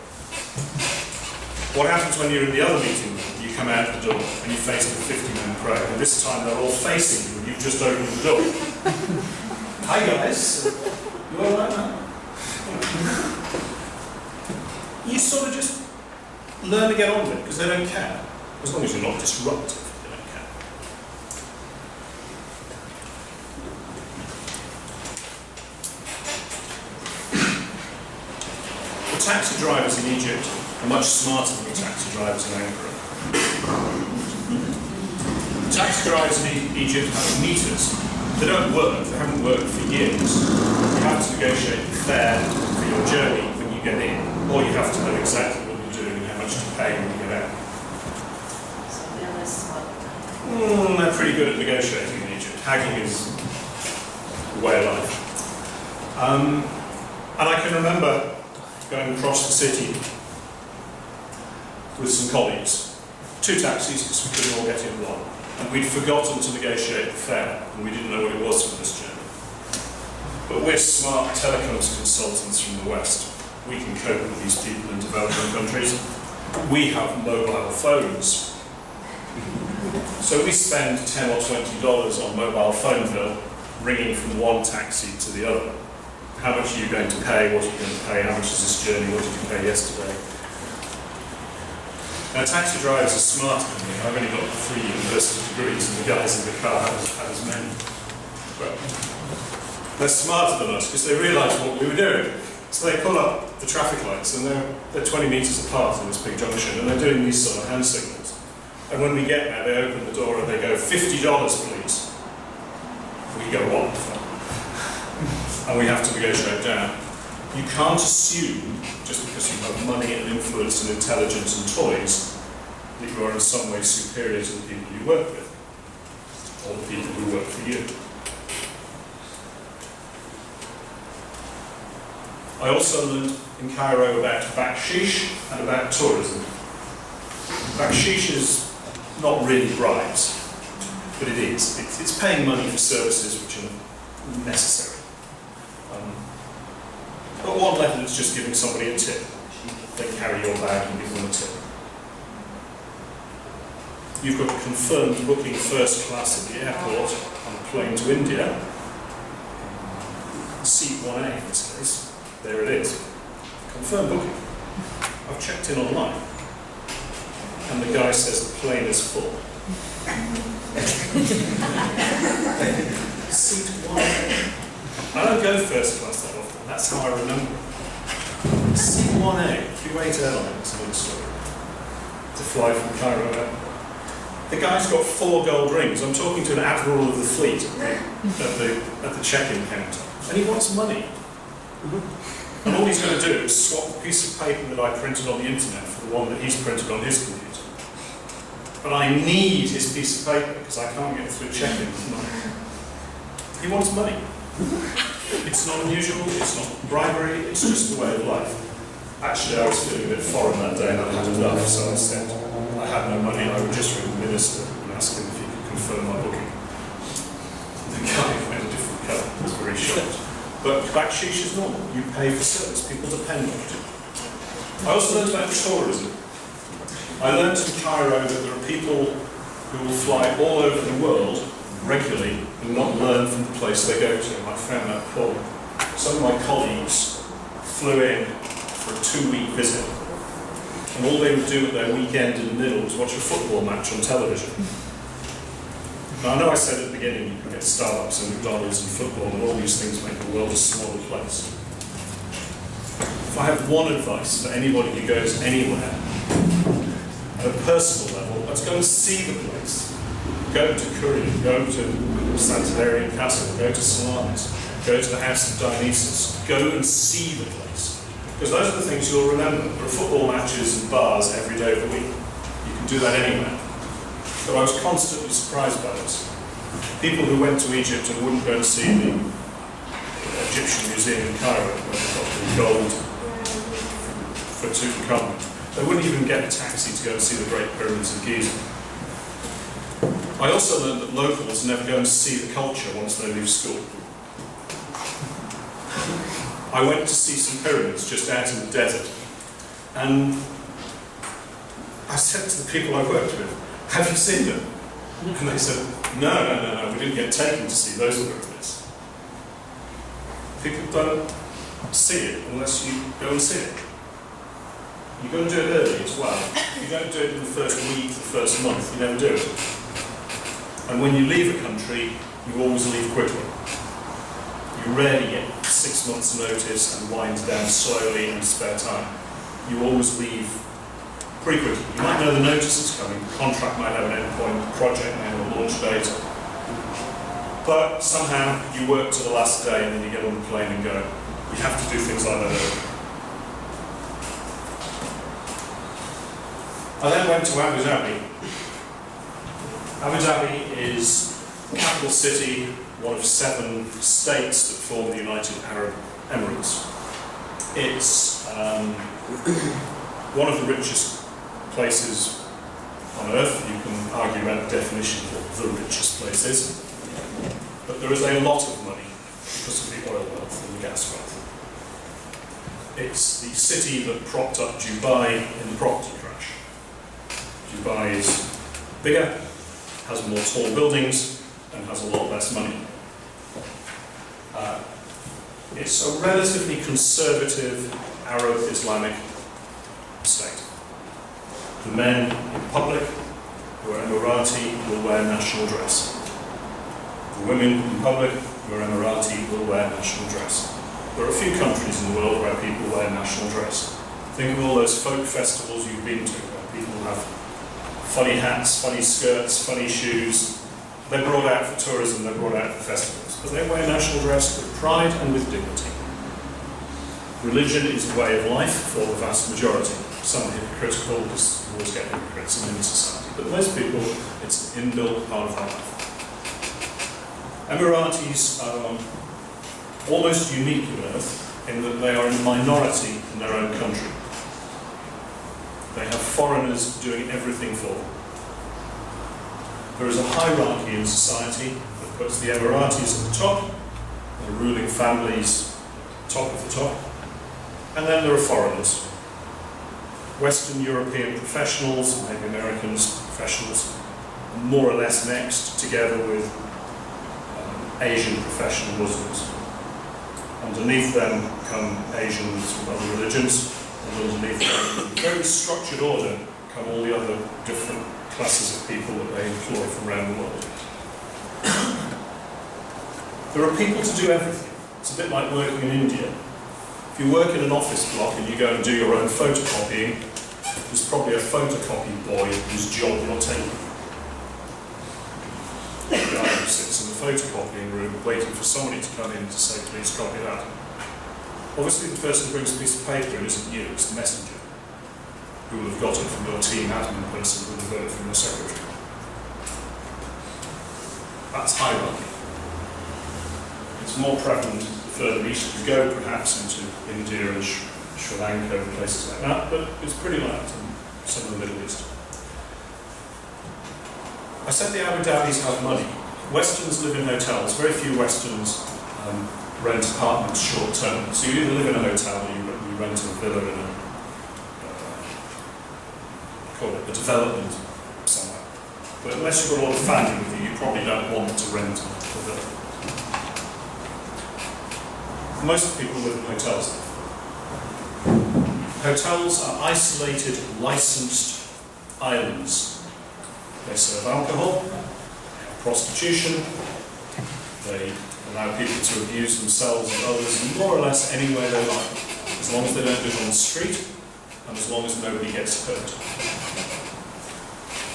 What happens when you're in the other meeting room? You come out the door, and you're faced with 50 men praying, and this time they're all facing you, and you've just opened the door. Hi guys, you all right now? You sort of just learn to get on with it, because they don't care. As long as you're not disruptive, they don't care. The taxi drivers in Egypt are much smarter than the taxi drivers in Ankara. The taxi drivers in Egypt have meters. They don't work, they haven't worked for years. You have to negotiate a fare for your journey when you get in, or you have to know exactly what you're doing and how much to pay when you get out. So they're less smart. They're pretty good at negotiating in Egypt. Haggling is a way of life. And I can remember going across the city with some colleagues, 2 taxis because we couldn't all get in one, and we'd forgotten to negotiate the fare, and we didn't know what it was for this journey. But we're smart telecoms consultants from the West. We can cope with these people in developing countries. We have mobile phones. So we spend $10 or $20 on mobile phone bill, ringing from one taxi to the other. How much are you going to pay? What are you going to pay? How much is this journey? What did you pay yesterday? Now, taxi drivers are smarter than me. I've only got 3 university degrees, and the guys in the car had as many. But they're smarter than us because they realised what we were doing. So they pull up the traffic lights, and they're 20 metres apart in this big junction, and they're doing these sort of hand signals. And when we get there, they open the door and they go, $50, please. We go, what the fuck? And we have to negotiate down. You can't assume, just because you have money and influence and intelligence and toys, that you are in some way superior to the people you work with, or the people who work for you. I also learned in Cairo about bakshish and about tourism. Bakshish is not really bribes, but it is. It's paying money for services which are necessary. At one level, it's just giving somebody a tip. They carry your bag and give them a tip. You've got a confirmed booking first class at the airport on a plane to India. Seat 1A in this case. There it is. Confirmed booking. I've checked in online. And the guy says the plane is full. Seat 1A. I don't go first class that often. That's how I remember it. Seat 1A, Kuwait Airlines, another story. To fly from Cairo out. The guy's got 4 gold rings. I'm talking to an admiral of the fleet at the check-in counter. And he wants money. And all he's going to do is swap the piece of paper that I printed on the internet for the one that he's printed on his computer. But I need his piece of paper because I can't get through check-in. He wants money. It's not unusual, it's not bribery, it's just the way of life. Actually, I was feeling a bit foreign that day and I had enough, so I said I had no money, I would just ring the minister and ask him if he could confirm my booking. The guy went a different colour, he was very shocked. But bakshish is normal, you pay for service, people depend on it. I also learned about tourism. I learned in Cairo that there are people who will fly all over the world regularly and not learn from the place they go to. I found that problem. Some of my colleagues flew in for a 2-week visit, and all they would do at their weekend in the middle was watch a football match on television. Now, I know I said at the beginning you can get Starbucks and McDonald's and football, and all these things make the world a smaller place. If I have one advice for anybody who goes anywhere, at a personal level, let's go and see the place. Go to Korea, go to Santorian Castle, go to Salamis, go to the House of Dionysus, go and see the place. Because those are the things you'll remember. There are football matches and bars every day of the week. You can do that anywhere. But I was constantly surprised by this. People who went to Egypt and wouldn't go and see the Egyptian Museum in Cairo, where they've got the gold for Tutankhamun. They wouldn't even get a taxi to go and see the Great Pyramids of Giza. I also learned that locals never go and see the culture once they leave school. I went to see some pyramids just out in the desert, and I said to the people I worked with, have you seen them? And they said, no, we didn't get taken to see those pyramids. People don't see it unless you go and see it. You've got to do it early as well. You don't do it in the first week, the first month, you never do it. And when you leave a country, you always leave quickly. You rarely get 6 months' notice and wind down slowly and spare time. You always leave pretty quickly. You might know the notice is coming, the contract might have an end point, the project may have a launch date, but somehow you work to the last day and then you get on the plane and go. You have to do things like that early. I then went to Abu Dhabi. Abu Dhabi is the capital city, one of 7 states that form the United Arab Emirates. It's one of the richest places on earth. You can argue about the definition of what the richest place is. But there is a lot of money because of the oil wealth and the gas wealth. It's the city that propped up Dubai in the property crash. Dubai is bigger, has more tall buildings, and has a lot less money. It's a relatively conservative Arab Islamic state. The men in public who are Emirati will wear national dress. The women in public who are Emirati will wear national dress. There are a few countries in the world where people wear national dress. Think of all those folk festivals you've been to, where people have funny hats, funny skirts, funny shoes. They're brought out for tourism, they're brought out for festivals. But they wear national dress with pride and with dignity. Religion is a way of life for the vast majority. Some are hypocritical, because you always get hypocrites in any society. But most people, it's an inbuilt part of their life. Emiratis are almost unique on earth in that they are in a minority in their own country. They have foreigners doing everything for them. There is a hierarchy in society that puts the Emiratis at the top, the ruling families top of the top, and then there are foreigners. Western European professionals, maybe Americans professionals, are more or less next, together with Asian professional Muslims. Underneath them come Asians from other religions, and underneath them, in very structured order, come all the other different classes of people that they employ from around the world. There are people to do everything. It's a bit like working in India. If you work in an office block and you go and do your own photocopying, there's probably a photocopy boy whose job you're taking. The guy who sits in the photocopying room waiting for somebody to come in to say, please copy that. Obviously the person who brings a piece of paper in isn't you, it's the messenger, who will have got it from your team admin person, who will have got it from your secretary. That's hierarchy. It's more prevalent the further east you go, perhaps into India and Sri Lanka and places like that, but it's pretty light in some of the Middle East. I said the Abu Dhabis have money. Westerns live in hotels. Very few Westerns rent apartments short term. So you either live in a hotel or you rent a villa in a call it a development somewhere. But unless you've got a lot of family with you, you probably don't want to rent a villa. Most people live in hotels. Hotels are isolated, licensed islands. They serve alcohol, they have prostitution, they allow people to abuse themselves and others more or less anywhere they like, as long as they don't do it on the street and as long as nobody gets hurt.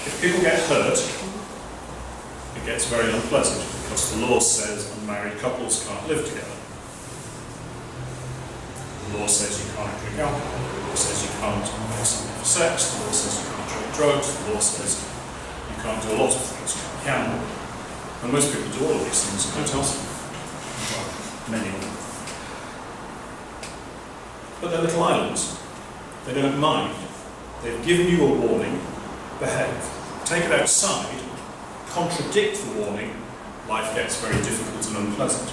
If people get hurt, it gets very unpleasant because the law says unmarried couples can't live together. The law says you can't drink alcohol, the law says you can't make something for sex, the law says you can't drink drugs, the law says you can't do a lot of things, you can't gamble. And most people do all of these things in hotels. Well, many of them. But they're little islands. They don't mind. They've given you a warning, behave. Take it outside, contradict the warning, life gets very difficult and unpleasant.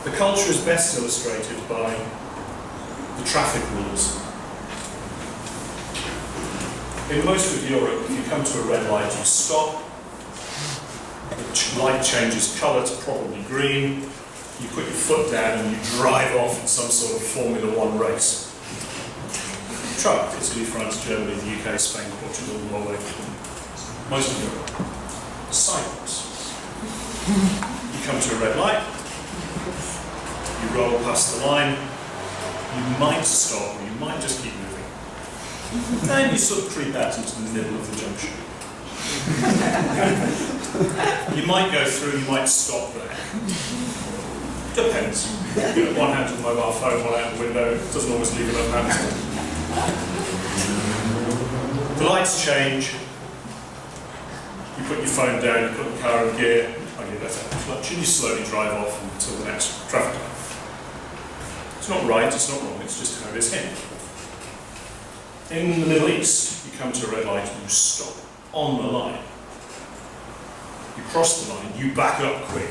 The culture is best illustrated by the traffic rules. In most of Europe, if you come to a red light, you stop, the light changes colour to probably green, you put your foot down and you drive off in some sort of Formula 1 race. Truck, Italy, France, Germany, the UK, Spain, Portugal, Norway, most of Europe. Cyprus. You come to a red light, you roll past the line, you might stop, or you might just keep moving. Then you sort of creep out into the middle of the junction. You might go through, you might stop there. Depends. You know, one hand to the mobile phone, one out the window, doesn't always leave enough hands. The lights change, you put your phone down, you put the car in gear, and you let out the clutch, and you slowly drive off until the next traffic light. It's not right, it's not wrong, it's just how it is here. In the Middle East, you come to a red light and you stop on the line. You cross the line, you back up quick.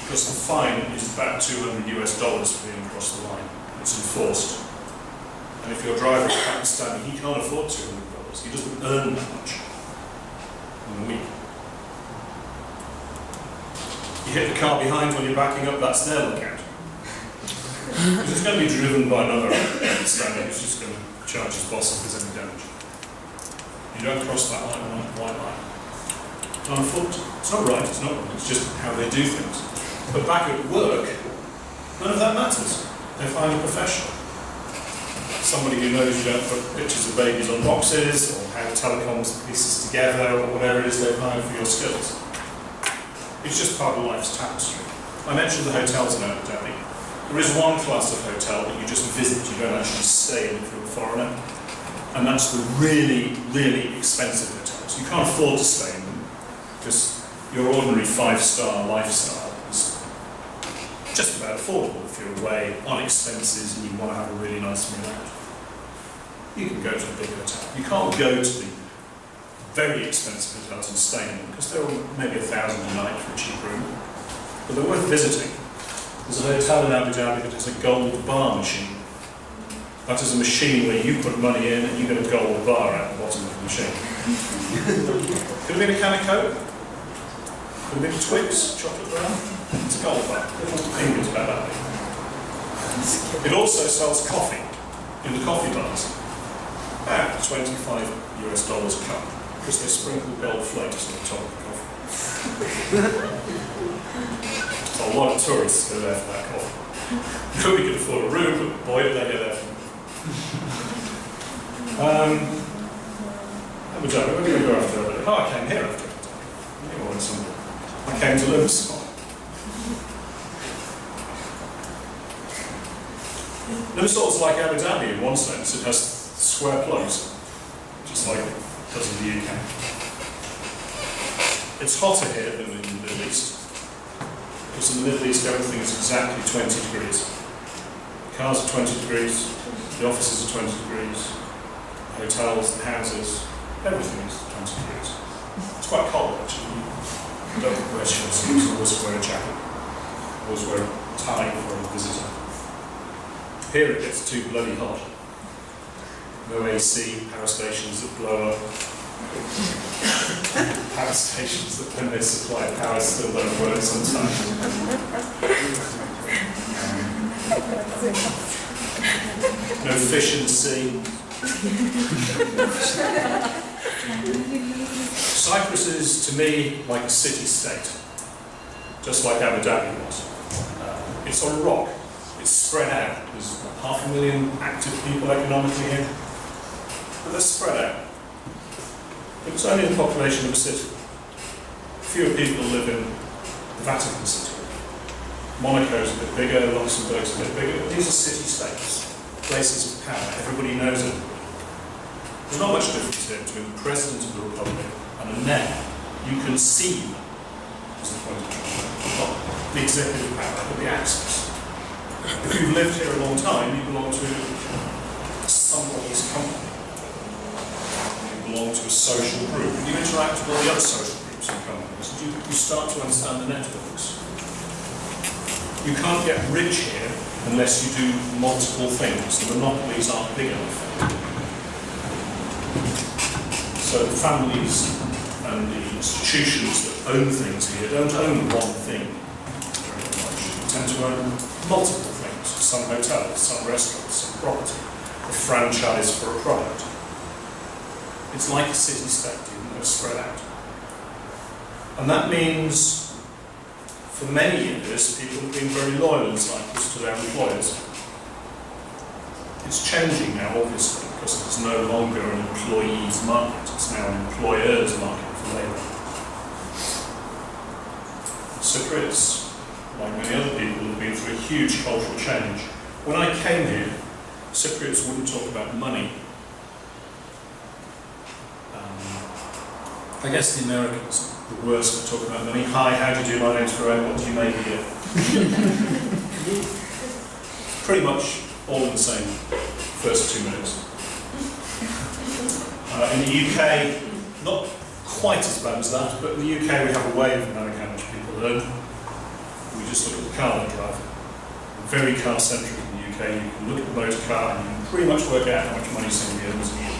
Because the fine is about $200 for being across the line. It's enforced. And if your driver is Pakistani, he can't afford $200. He doesn't earn that much in a week. You hit the car behind when you're backing up, that's their lookout. Because it's going to be driven by another Pakistani who's just going to charge his boss if there's any damage. You don't cross that line, white line. On foot. It's not right, it's not wrong, it's just how they do things. But back at work, none of that matters. They find a professional. Somebody who knows you don't put pictures of babies on boxes, or how telecoms pieces together, or whatever it is they've hired for your skills. It's just part of life's tapestry. I mentioned the hotels in Abu Dhabi. There is one class of hotel that you just visit, you don't actually stay in if you're a foreigner. And that's the really, really expensive hotels. You can't afford to stay in them, because your ordinary 5-star lifestyle is just about affordable if you're away on expenses and you want to have a really nice meal out. You can go to a big hotel. You can't go to the very expensive hotels and stay in them, because they're maybe $1,000 a night for a cheap room. But they're worth visiting. There's a hotel in Abu Dhabi that has a gold bar machine. That is a machine where you put money in and you get a gold bar out the bottom of the machine. Could have been a can of Coke. Could have been a Twix, chocolate brown. It's a gold bar. Fingers about that big. It also sells coffee in the coffee bars. About $25 a cup, because they sprinkle gold flakes on the top of the coffee. So a lot of tourists go there for that coffee. Nobody could afford a room, but boy, did they go there for Abu Dhabi, where did we go after Abu Dhabi? Oh, I came here after Abu Dhabi. I came to Limassol. Limassol's like Abu Dhabi in one sense. It has square plugs, just like it does in the UK. It's hotter here than in the Middle East, because in the Middle East everything is exactly 20 degrees. The cars are 20 degrees, the offices are 20 degrees, the hotels, the houses, everything is 20 degrees. It's quite cold actually. You don't wear shorts, you always wear a jacket, always wear a tie for a visitor. Here it gets too bloody hot. No AC, power stations that blow up. Power stations that when they supply power still don't work sometimes. No fish in the sea. Cyprus is, to me, like a city-state, just like Abu Dhabi was. It's on a rock. It's spread out. There's 500,000 active people economically here, but they're spread out. It's only the population of a city. Fewer people live in the Vatican City. Monaco's a bit bigger, Luxembourg's a bit bigger, but these are city-states, places of power. Everybody knows it. There's not much difference here between the President of the Republic and a mayor. You can see them, is the point of view. Not the executive power, but the access. If you've lived here a long time, you belong to somebody's company. You belong to a social group. And you interact with all the other social groups and companies. And you start to understand the networks. You can't get rich here unless you do multiple things. The monopolies aren't big enough. So the families and the institutions that own things here don't own one thing very much. They tend to own multiple things. Some hotels, some restaurants, some property. A franchise for a product. It's like a city-state, even though spread out. And that means, for many years, people have been very loyal in Cyprus to their employers. It's changing now, obviously, because it's no longer an employee's market, it's now an employer's market for labour. Cypriots, like many other people, have been through a huge cultural change. When I came here, Cypriots wouldn't talk about money. I guess the Americans are the worst at talking about money. Hi, how do you do? My name's Graham, what do you make here? pretty much all in the same first 2 minutes. In the UK, not quite as bad as that, but in the UK we have a way of knowing how much people earn. We just look at the car they drive. Very car-centric in the UK. You can look at the motor car and you can pretty much work out how much money somebody earns a year.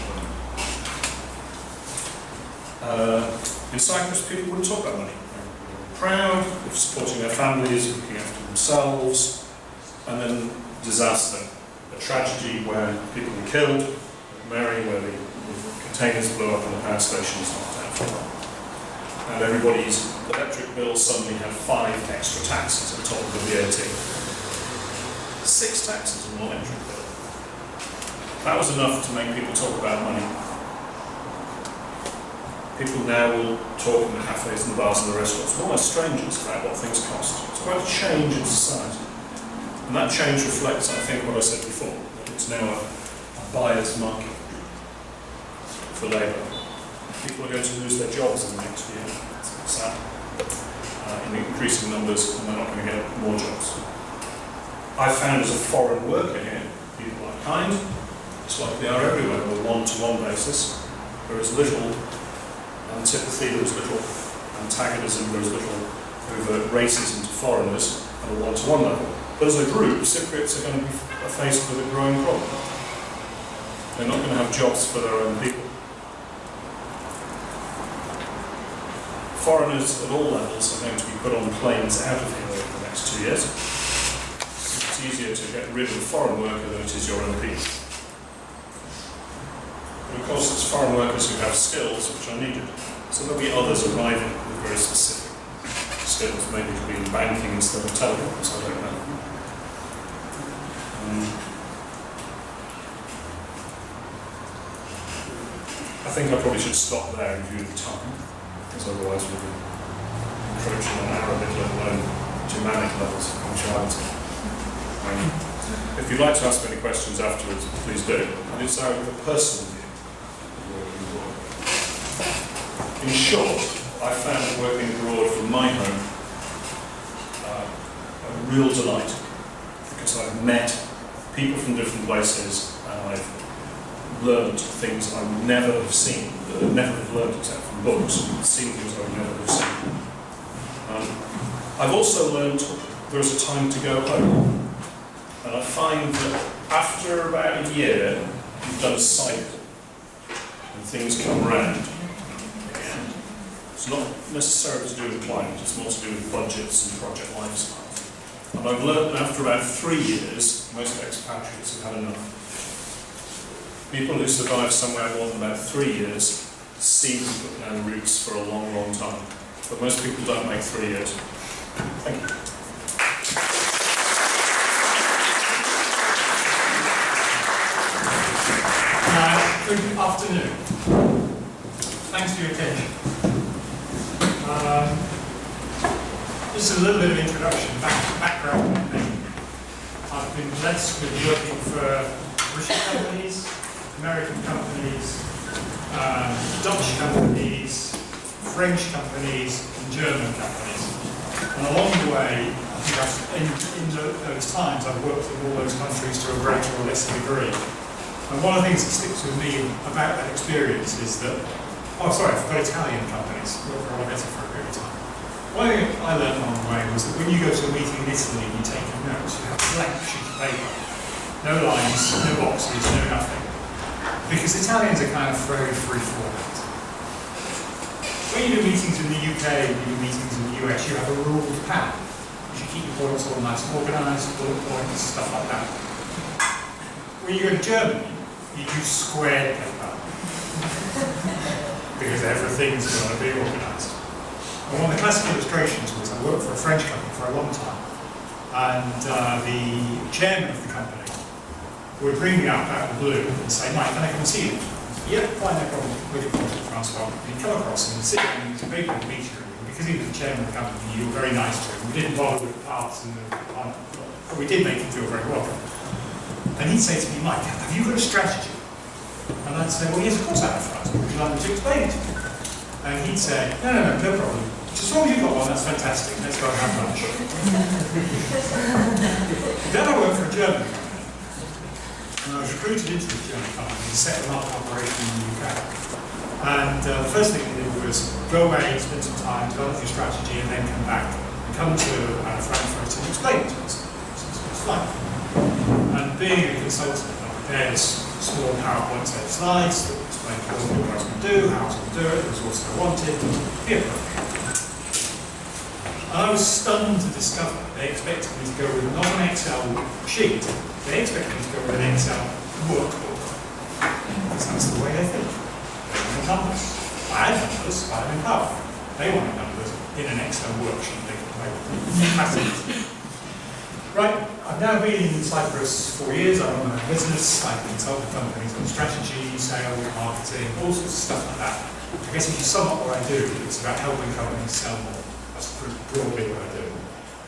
In Cyprus, people wouldn't talk about money. They're proud of supporting their families, looking after themselves, and then disaster, a tragedy where people were killed, at Mary, where the containers blew up and the power station was knocked out. And everybody's electric bill suddenly had 5 extra taxes on top of the VAT. 6 taxes on one electric bill. That was enough to make people talk about money. People now will talk in the cafes and the bars and the restaurants, almost strangers, about what things cost. It's quite a change in society. And that change reflects, I think, what I said before, that it's now a buyer's market for labour. People are going to lose their jobs in the next year, it's sad, in increasing numbers, and they're not going to get more jobs. I found as a foreign worker here, people are kind, it's like they are everywhere, on a one-to-one basis. There is little antipathy, there is little antagonism, there is little overt racism to foreigners at a one-to-one level. But as a group, Cypriots are going to be faced with a growing problem. They're not going to have jobs for their own people. Foreigners at all levels are going to be put on planes out of here over the next 2 years. It's easier to get rid of a foreign worker than it is your own people. But of course, it's foreign workers who have skills which are needed. So there'll be others arriving with very specific skills, maybe to be in banking instead of telecoms, I don't know. I think I probably should stop there in view of the time, because otherwise we'll be encroaching on Arabic, let alone Germanic levels of punctuality. If you'd like to ask any questions afterwards, please do. And it's out of a personal view. In short, I found working abroad from my home a real delight, because I've met people from different places and I've learned things I would never have seen, that I'd never have learned except from books, seen things I would never have seen. I've also learned there's a time to go home, and I find that after about a year you've done a cycle and things come around. It's not necessarily to do with climate, it's more to do with budgets and project lifestyles. And I've learned that after about 3 years, most expatriates have had enough. People who survive somewhere more than about 3 years seem to put down roots for a long, long time. But most people don't make 3 years. Thank you. Good afternoon. Thanks for your attention. Just a little bit of introduction, background on me. I've been blessed with working for British companies, American companies, Dutch companies, French companies, and German companies. And along the way, I think in those times, I've worked in all those countries to a greater or lesser degree. And one of the things that sticks with me about that experience is that, I've got Italian companies, worked for Olivetta for a period of time. One thing I learned along the way was that when you go to a meeting in Italy and you take notes, you have a blank sheet of paper. No lines, no boxes, no nothing. Because Italians are kind of very free format. When you do meetings in the UK, you do meetings in the US, you have a ruled pad. You should keep your points all nice and organised, bullet points, stuff like that. When you go to Germany, you use squared paper. Because everything's got to be organised. And one of the classic illustrations was I worked for a French company for a long time, and the chairman of the company would bring me up out of the blue and say, "Mike, can I come and see you?" "Yeah, fine, no problem. With your project, Francois." He'd come across and he'd sit down and he'd make a meeting room, and because he was the chairman of the company, you were very nice to him. We didn't bother with the paths and but we did make him feel very welcome. And he'd say to me, "Mike, have you got a strategy?" And I'd say, "Well, yes, of course I have, Francois. Would you like me to explain it to you?" And he'd say, no problem. As long as you've got one, that's fantastic. Let's go and have lunch." Then I worked for a German company. I was recruited into this German company to set a market operation in the UK. And the first thing they did was go away, spend some time, develop your strategy, and then come back and come to Frankfurt and explain it to us. It's fine. And being a consultant, I prepared a small PowerPoint set of slides that explained what I was going to do, how I was going to do it, the resources I wanted, the approach. And I was stunned to discover they expected me to go with not an Excel sheet, they expected me to go with an Excel workbook. Because that's the way they think. They want numbers. I had numbers, I'm in power. They wanted numbers in an Excel worksheet they could play with. Fascinating. Right, I've now been in Cyprus 4 years, I run my own business, I consult with companies on strategy, sales, marketing, all sorts of stuff like that. I guess if you sum up what I do, it's about helping companies sell more. That's broadly what I do.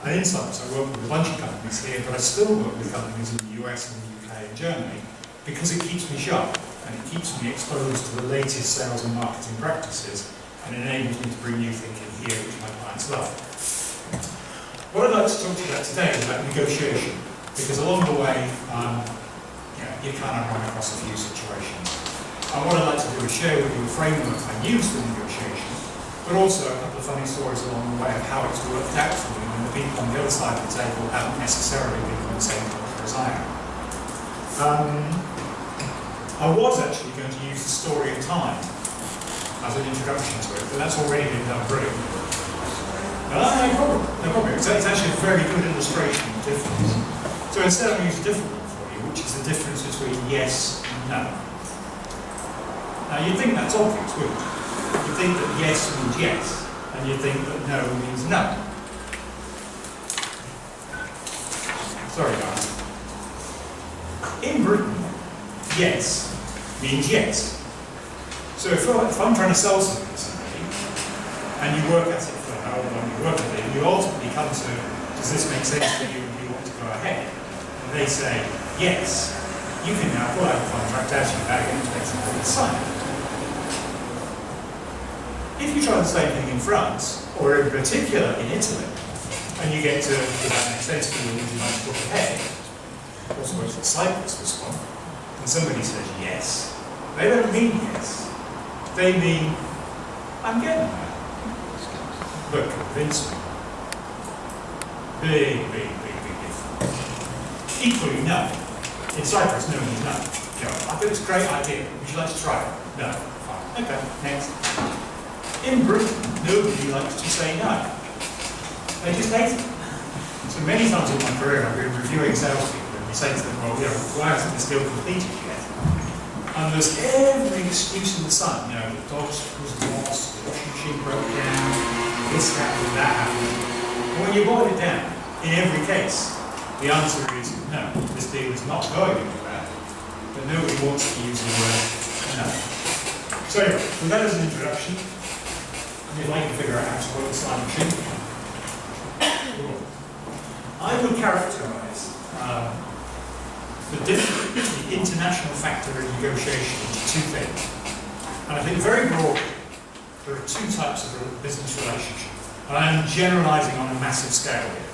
And in Cyprus, I work with a bunch of companies here, but I still work with companies in the US and the UK and Germany because it keeps me sharp and it keeps me exposed to the latest sales and marketing practices and enables me to bring new thinking here, which my clients love. What I'd like to talk to you about today is about negotiation, because along the way, you kind of run across a few situations. And what I'd like to do is share with you a framework I use for negotiation, but also a couple of funny stories along the way of how it's worked out for me when the people on the other side of the table haven't necessarily been on the same culture as I am. I was actually going to use the story of time as an introduction to it, but that's already been done brilliantly. No problem, no problem. It's actually a very good illustration of the difference. So instead I'm going to use a different one for you, which is the difference between yes and no. Now you'd think that's obvious, wouldn't you? You think that yes means yes, and you think that no means no. Sorry guys. In Britain, yes means yes. So if I'm trying to sell something to somebody, and you work at it for however long you work at it, you ultimately come to, does this make sense to you and you want to go ahead? And they say, yes, you can now pull out the contract out of your bag and basically sign it. If you try the same thing in France, or in particular in Italy, and you get to, does that make sense to you, would you like to look ahead? Also goes to Cyprus, this one, and somebody says yes, they don't mean yes. They mean, I'm getting there. But convince me. Big difference. Equally, no. In Cyprus, no means no. You know, I think it's a great idea. Would you like to try it? No. Fine. Okay, next. In Britain, nobody likes to say no. They just hate it. So many times in my career, I've been reviewing salespeople and you say to them, well, you know, why hasn't this deal completed yet? And there's every excuse in the sun. You know, the dogs was lost, the washing machine broke down, this happened, that happened. And when you boil it down, in every case, the answer is no, this deal is not going anywhere. But nobody wants to use the word no. So anyway, with that as an introduction, if I can figure out how to work the slide machine. I would characterise the international factor in negotiation into two things. And I think very broadly, there are two types of business relationship. And I'm generalising on a massive scale here.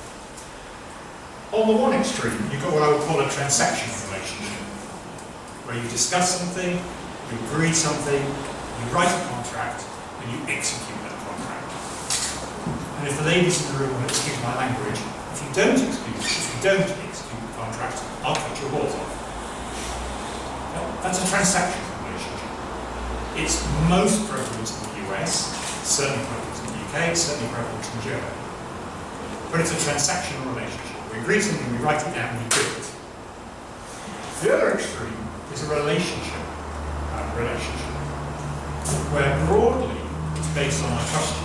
On the one extreme, you've got what I would call a transactional relationship, where you discuss something, you agree something, you write a contract, and you execute that contract. And if the ladies in the room will excuse my language, if you don't execute the contract, I'll cut your balls off. Now, that's a transactional relationship. It's most prevalent in the US, certainly prevalent in the UK, certainly prevalent in Germany. But it's a transactional relationship. We agree something, we write it down, we do it. The other extreme is a relationship, where broadly it's based on our trust.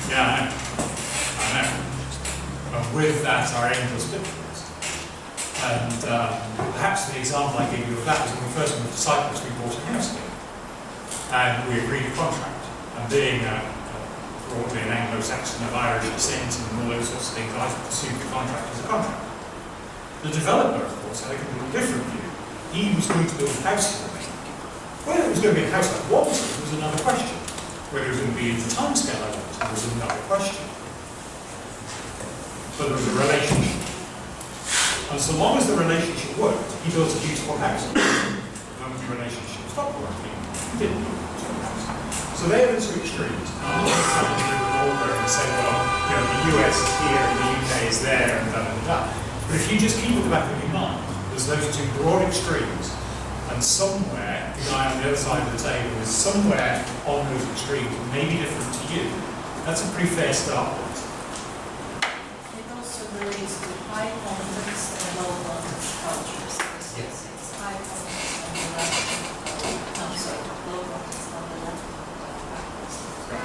Yeah, I know. And with that, our angels difference. And perhaps the example I gave you of that was when we first moved to Cyprus, we bought a house here. And we agreed a contract. And being broadly an Anglo-Saxon of Irish descent and all those sorts of things, I pursued the contract as a contract. The developer, of course, had a completely different view. He was going to build a house for me. Whether it was going to be a house I wanted was another question. Whether it was going to be in the timescale I wanted was another question. But there was a relationship. And so long as the relationship worked, he built a beautiful house. The moment the relationship stopped working, he didn't build a beautiful house. So they're the two extremes. I'm not going to tell you all there and say, well, you know, the US is here and the UK is there and da da da. But if you just keep at the back of your mind, there's those two broad extremes, and somewhere, the guy on the other side of the table is somewhere on those extremes, maybe different to you. That's a pretty fair start point. It also relates to high context and low context cultures. Yes. It's high context on the left, low context on the left.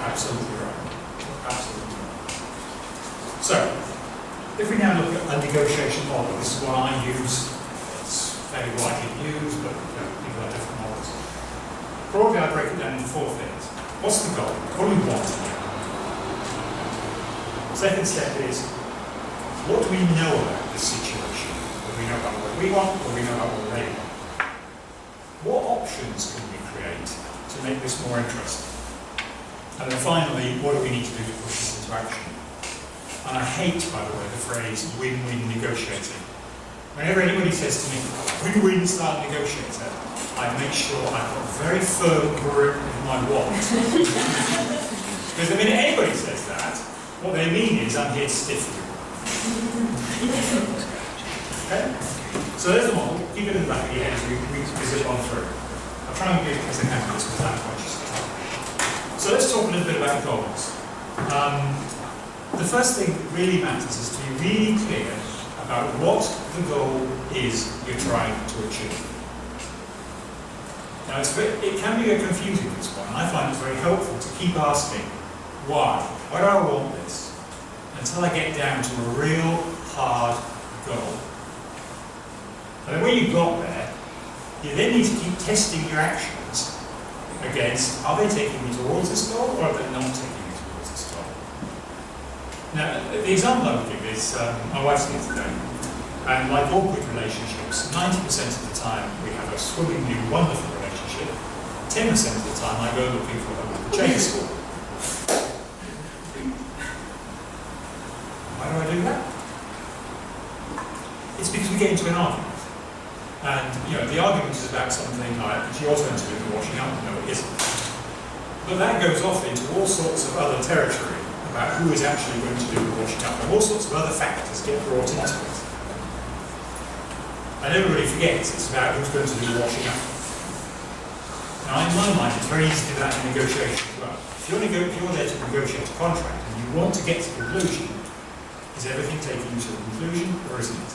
Absolutely right. Absolutely right. So, if we now look at a negotiation model, this is what I use. It's fairly widely used, but people have different models. Broadly, I break it down into 4 things. What's the goal? What do we want? Second step is, what do we know about this situation? What do we know about what we want? What do we know about what they want? What options can we create to make this more interesting? And then finally, what do we need to do to push this into action? And I hate, by the way, the phrase win-win negotiating. Whenever anybody says to me, win-win start negotiator, I make sure I've got a very firm grip with my wallet. Because the minute anybody says that, what they mean is I'm here to stiff you. Okay? So there's the model. Keep it in the back of your head as we zip on through. I'll try and give you as I can this without conscious of time. So let's talk a little bit about goals. The first thing that really matters is to be really clear about what the goal is you're trying to achieve. Now, it can be a confusing, this one, and I find it very helpful to keep asking, why? Why do I want this? Until I get down to a real hard goal. And then when you've got there, you then need to keep testing your actions against, are they taking me towards this goal, or are they not taking me towards this goal? Now, the example I would give is, my wife's here today, and like all good relationships, 90% of the time we have a swimmingly wonderful relationship, 10% of the time I go looking for her with the chainsaw. Why do I do that? It's because we get into an argument. And, you know, the argument is about something like, it's your turn to do the washing up. No, it isn't. But that goes off into all sorts of other territory about who is actually going to do the washing up, and all sorts of other factors get brought into it. And everybody forgets it's about who's going to do the washing up. Now, in my mind, it's very easy to do that in negotiation as well. If you're there to negotiate a contract and you want to get to a conclusion, is everything taking you to a conclusion, or isn't it?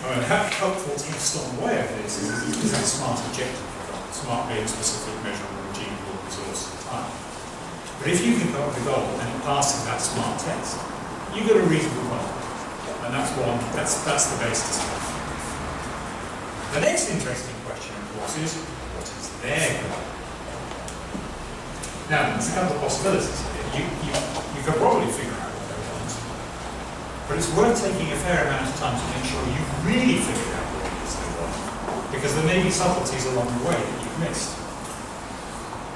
A helpful test on the way of this is that SMART objective. SMART being specific, measurable, achievable, resource, and time. But if you can come up with a goal and it passes that SMART test, you've got a reasonable goal. And that's the basis. The next interesting question, of course, is what is their goal? Now, there's a couple of possibilities here. You can probably figure out what they want. But it's worth taking a fair amount of time to make sure you've really figured out what it is they want. Because there may be subtleties along the way that you've missed.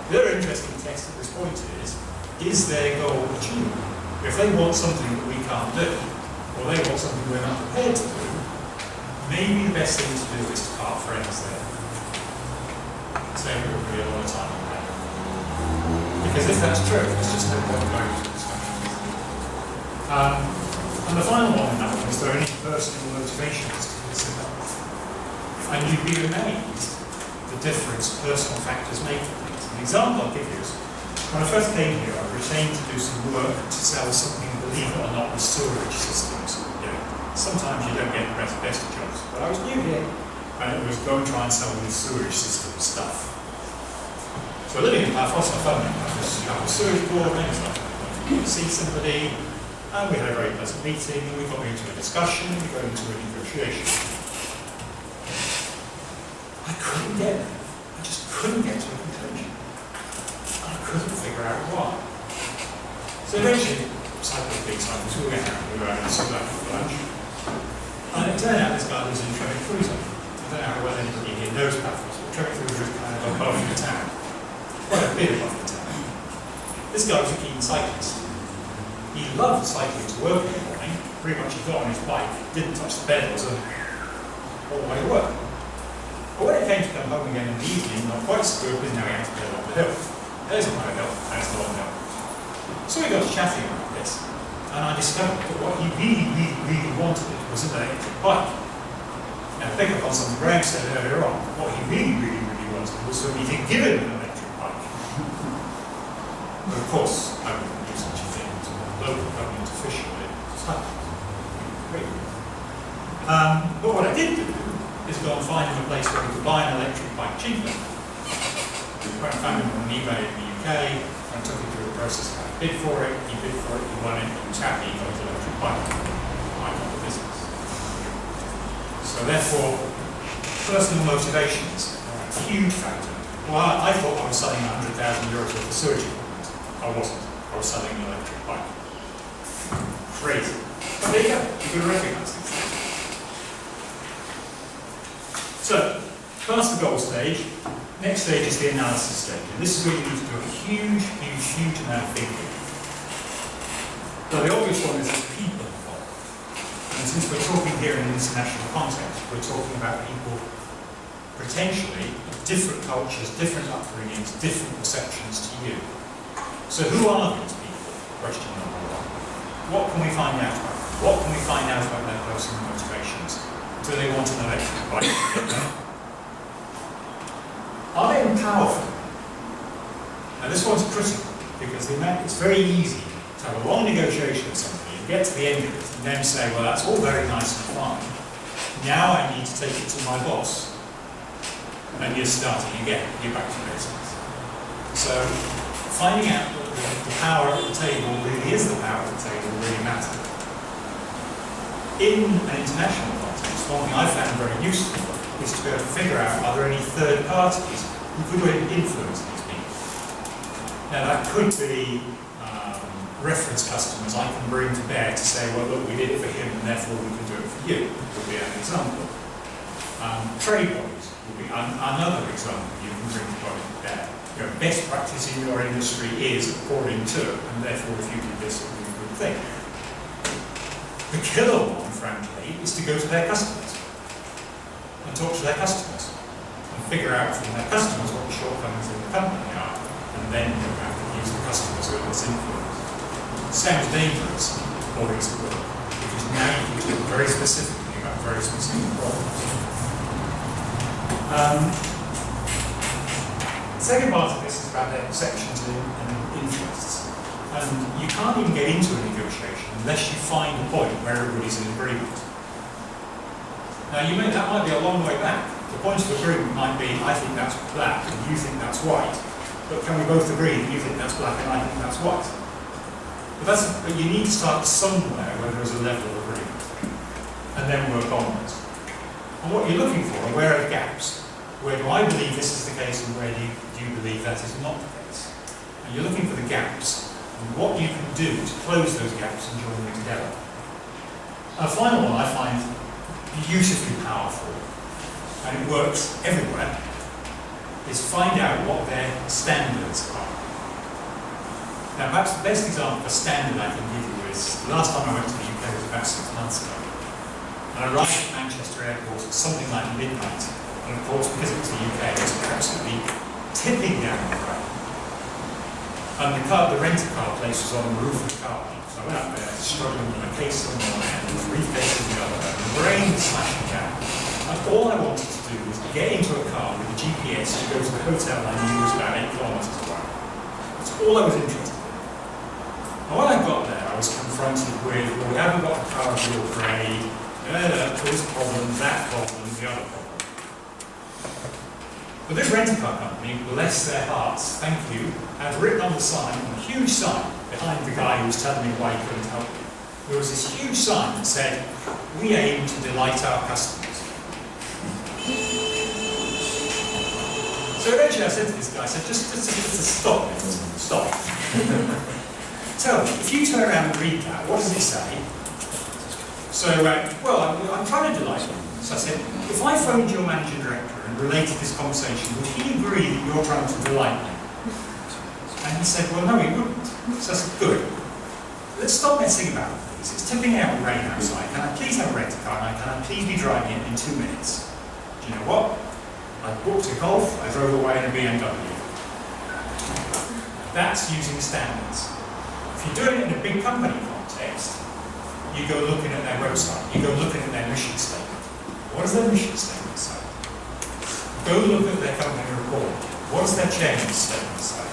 The other interesting test at this point is their goal achievable? If they want something that we can't do, or they want something we're not prepared to do, maybe the best thing to do is to part friends there. Save everybody a lot of time on that. Because if that's true, it's just no point going to discussions. And the final one on that one is there any personal motivations to consider? And you'd be amazed the difference personal factors make for things. An example I'll give you is, when I first came here, I was retained to do some work to sell something, believe it or not, with sewerage systems. You know, sometimes you don't get the best of jobs. But I was new here, and it was go and try and sell this sewerage system stuff. So living in Paphos, I phoned him. I was a sewage board, and stuff. I went to see somebody, and we had a very pleasant meeting, and we got into a discussion, and we got into a negotiation. I couldn't get there. I just couldn't get to a conclusion. I couldn't figure out why. So eventually, Cyprus being Cyprus, we went out, we were out in Cyprus for lunch. And it turned out this guy was in Tremicruza. I don't know how well anybody here knows Paphos, but Tremicruza is kind of above the town. Quite a bit above the town. This guy was a keen cyclist. He loved cycling to work in the morning, pretty much he got on his bike, didn't touch the pedals, and all the way to work. But when it came to come home again in the evening, not quite so good, because now he had to pedal up the hill. There's a high hill, there's the long hill. So we got to chatting about this, and I discovered that what he really wanted was an electric bike. Now, pick up on something Graham said earlier on, what he really wanted was for me to give him an electric bike. But of course, I wouldn't do such a thing to a local government official in Cyprus. But what I did do is go and find him a place where he could buy an electric bike cheaply. When I found him on eBay in the UK, I took him through the process of how to bid for it, he won it, he was happy, he got his electric bike. I got the business. So therefore, personal motivations are a huge factor. Well, I thought I was selling €100,000 worth of sewage equipment. I wasn't. I was selling an electric bike. Crazy. But there you go. You've got to recognise these things. So, past the goal stage, next stage is the analysis stage. And this is where you need to do a huge amount of thinking. Now, the obvious one is there's people involved. And since we're talking here in an international context, we're talking about people potentially of different cultures, different upbringings, different perceptions to you. So who are these people? Question number one. What can we find out about them? What can we find out about their personal motivations? Do they want an electric bike? Are they empowered? Now this one's critical because it's very easy to have a long negotiation with somebody and get to the end of it and then say, well, that's all very nice and fine. Now I need to take it to my boss. And you're starting again, you're back to basics. So finding out that the power at the table really is the power at the table really matters. In an international context, one thing I found very useful is to be able to figure out, are there any third parties who could influence these people? Now that could be reference customers I can bring to bear to say, well look, we did it for him and therefore we can do it for you, would be an example. Trade bodies would be another example you can bring to bear. Best practice in your industry is according to, and therefore if you do this, it will be a good thing. The killer one, frankly, is to go to their customers and talk to their customers and figure out from their customers what the shortcomings in the company are, and then you have to use the customers who are this influence. It sounds dangerous, or it's good, because now you can talk very specifically about very specific problems. The second part of this is about their perceptions and interests. And you can't even get into a negotiation unless you find a point where everybody's in agreement. Now that might be a long way back. The point of agreement might be, I think that's black and you think that's white. But can we both agree that you think that's black and I think that's white? But you need to start somewhere where there is a level of agreement. And then work onwards. And what you're looking for are where are the gaps? Where do I believe this is the case and where do you believe that is not the case? And you're looking for the gaps and what you can do to close those gaps and join them together. And a final one I find beautifully powerful, and it works everywhere, is find out what their standards are. Now perhaps the best example of a standard I can give you is, the last time I went to the UK was about 6 months ago. And I arrived at Manchester Airport at something like midnight. And of course, because it was the UK, it was absolutely tipping down the ground. And the rent-a-car place was on the roof of the car. So I went up there, struggling with my case on one hand, and the briefcase on the other, and the brain smashing down. And all I wanted to do was get into a car with a GPS to go to the hotel I knew was about 8 kilometres away. That's all I was interested in. And when I got there, I was confronted with, well, we haven't got a car of your grade, this problem, that problem, the other problem. But this rent-a-car company, bless their hearts, thank you, had written on the sign, on a huge sign, behind the guy who was telling me why he couldn't help me. There was this huge sign that said, we aim to delight our customers. So eventually I said to this guy, I said, just stop it, stop. Tell me, if you turn around and read that, what does it say? So, well, I'm trying to delight him. So I said, if I phoned your managing director and related this conversation, would he agree that you're trying to delight me? And he said, well, no, he wouldn't. So I said, good. Let's stop messing about with is, it's tipping out with rain outside. Can I please have a rental car? And can I please be driving it in 2 minutes? Do you know what? I booked a Golf, I drove away in a BMW. That's using standards. If you're doing it in a big company context, you go looking at their website, you go looking at their mission statement. What does their mission statement say? Go look at their company report. What does their chairman's statement say?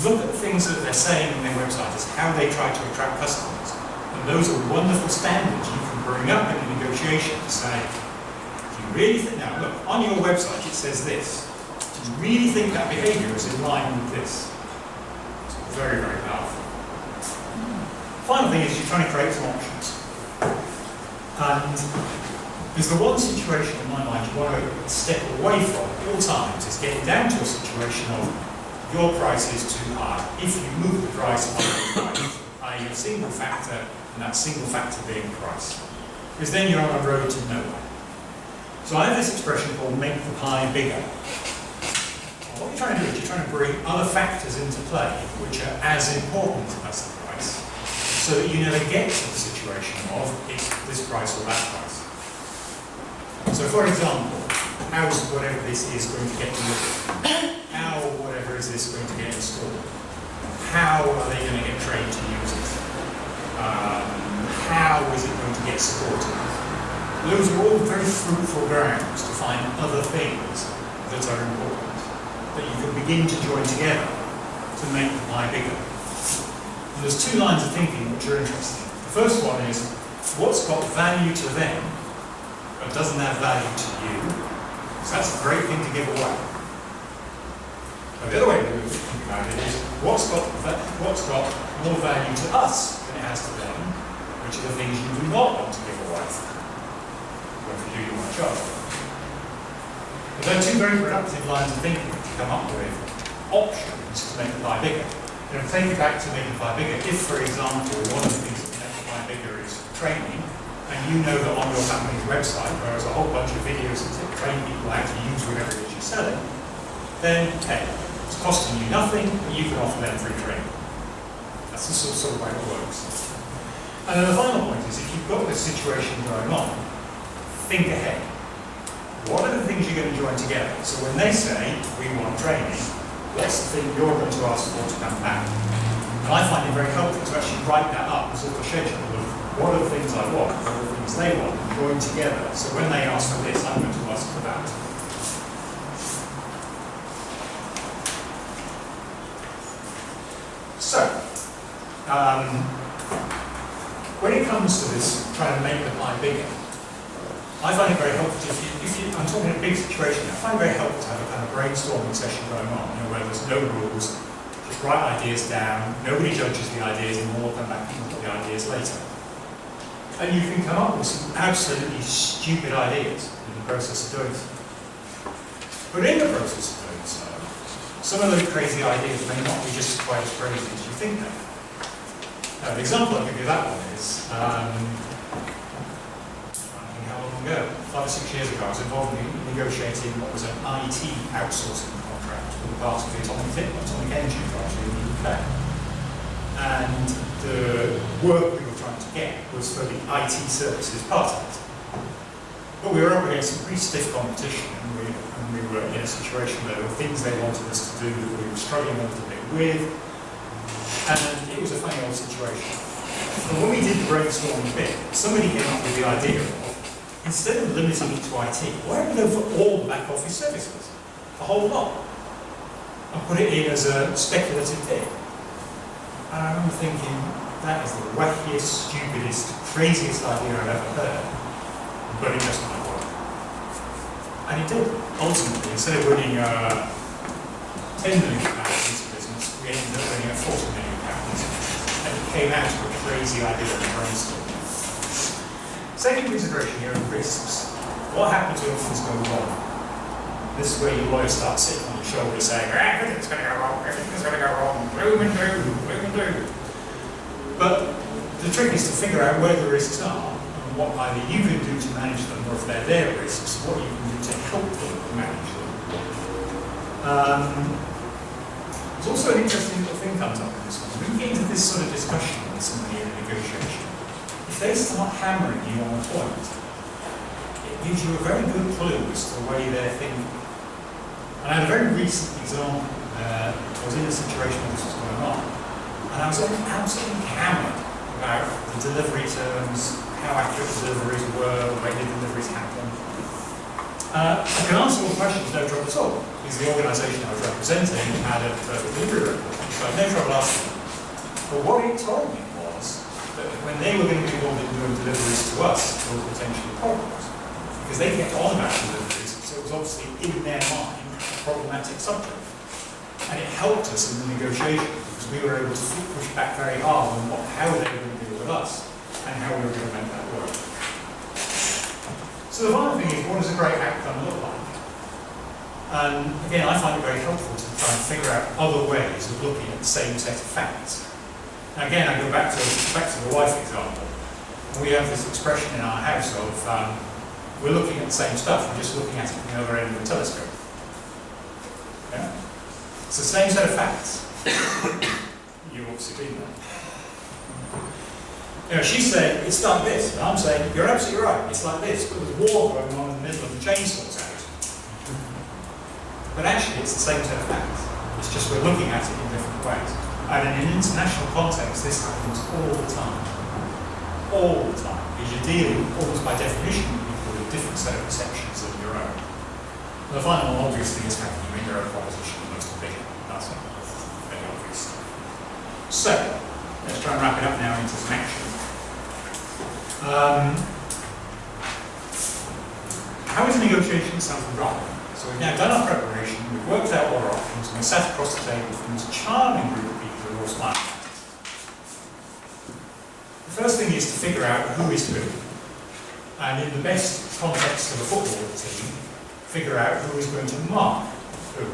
Look at things that they're saying on their website as how they try to attract customers. And those are wonderful standards you can bring up in a negotiation to say, do you really think, now look, on your website it says this. Do you really think that behaviour is in line with this? It's very, very powerful. Final thing is you're trying to create some options. And there's the one situation in my mind you want to step away from at all times is getting down to a situation of your price is too high. If you move the price on the price, i.e. a single factor, and that single factor being price. Because then you're on a road to nowhere. So I have this expression called make the pie bigger. What you're trying to do is you're trying to bring other factors into play which are as important as the price, so that you never get to the situation of it's this price or that price. So for example, how's whatever this is going to get delivered? How whatever is this going to get installed? How are they going to get trained to use it? How is it going to get supported? Those are all very fruitful grounds to find other things that are important, that you can begin to join together to make the pie bigger. And there's two lines of thinking which are interesting. The first one is, what's got value to them, but doesn't have value to you? So that's a great thing to give away. Now the other way to think about it is, what's got more value to us than it has to them, which are the things you do not want to give away. Or if you do, you want to charge. But there are two very productive lines of thinking to come up with options to make the pie bigger. And take it back to making the pie bigger. If, for example, one of the things that make the pie bigger is training, and you know that on your company's website, where there's a whole bunch of videos that train people how to use whatever it is you're selling, then, hey, it's costing you nothing, but you can offer them free training. That's the sort of way it works. And then the final point is, if you've got this situation going on, think ahead. What are the things you're going to join together? So when they say, we want training, what's the thing you're going to ask for to come back? And I find it very helpful to actually write that up as a little schedule of what are the things I want, what are the things they want, and join together. So when they ask for this, I'm going to ask for that. So, when it comes to this, trying to make the pie bigger, I find it very helpful I'm talking a big situation, I find it very helpful to have a kind of brainstorming session going on, where there's no rules, just write ideas down, nobody judges the ideas, and we'll come back and look at the ideas later. And you can come up with some absolutely stupid ideas in the process of doing so. But in the process of doing so, some of those crazy ideas may not be just quite as crazy as you think they are. Now, the example I'll give you of that one is, how long ago? 5 or 6 years ago, I was involved in negotiating what was an IT outsourcing contract with part of the atomic energy industry in the UK. And the work we were trying to get was for the IT services part of it. But we were up against some pretty stiff competition, and we were in a situation where there were things they wanted us to do that we were struggling a little bit with, and it was a funny old situation. And when we did the brainstorming bit, somebody came up with the idea of, instead of limiting it to IT, why don't we go for all the back office services? The whole lot. And put it in as a speculative bid. And I remember thinking, that is the wackiest, stupidest, craziest idea I've ever heard. But it just might work. And it did. Ultimately, instead of winning £10 million into business, we ended up winning a £40 million business. And it came out of a crazy idea of brainstorming. Second consideration here are risks. What happens when things go wrong? This is where you lawyers start sitting on your shoulder saying, everything's going to go wrong, everything's going to go wrong, gloom and doom, gloom and doom. But the trick is to figure out where the risks are, and what either you can do to manage them, or if they're their risks, what you can do to help them manage them. There's also an interesting little thing comes up in this one. When you get into this sort of discussion with somebody in a negotiation, if they start hammering you on a point, it gives you a very good clue as to the way they're thinking. And I had a very recent example. I was in a situation where this was going on, and I was absolutely hammered about the delivery terms, how accurate the deliveries were, when the deliveries happened. I can answer all the questions, no trouble at all, because the organisation I was representing had a delivery record, so I had no trouble asking them. But what it told me was that when they were going to be involved in doing deliveries to us, there were potentially problems, because they kept on about deliveries, so it was obviously in their mind a problematic subject. And it helped us in the negotiation, because we were able to push back very hard on how they were going to deal with us, and how we were going to make that work. So the final thing is, what does a great outcome look like? And again, I find it very helpful to try and figure out other ways of looking at the same set of facts. Now again, I go back to the wife example. We have this expression in our house of, we're looking at the same stuff, we're just looking at it from the other end of the telescope. Yeah? It's the same set of facts. You've obviously been there. You know, she said, it's like this, and I'm saying, you're absolutely right, it's like this, but there's war going on in the middle of the chainsaw's out. But actually, it's the same set of facts. It's just we're looking at it in different ways. And in an international context, this happens all the time. All the time. Because you're dealing, almost by definition, with people with a different set of perceptions than your own. And the final one, obviously, is how can you make your own proposition the most bigger. That's very obvious. So, let's try and wrap it up now into some action. How is negotiation something wrong? So we've now done our preparation, we've worked out what our options, and we're sat across the table from this charming group of people who are all smiling. The first thing is to figure out who is who. And in the best context of a football team, figure out who is going to mark who.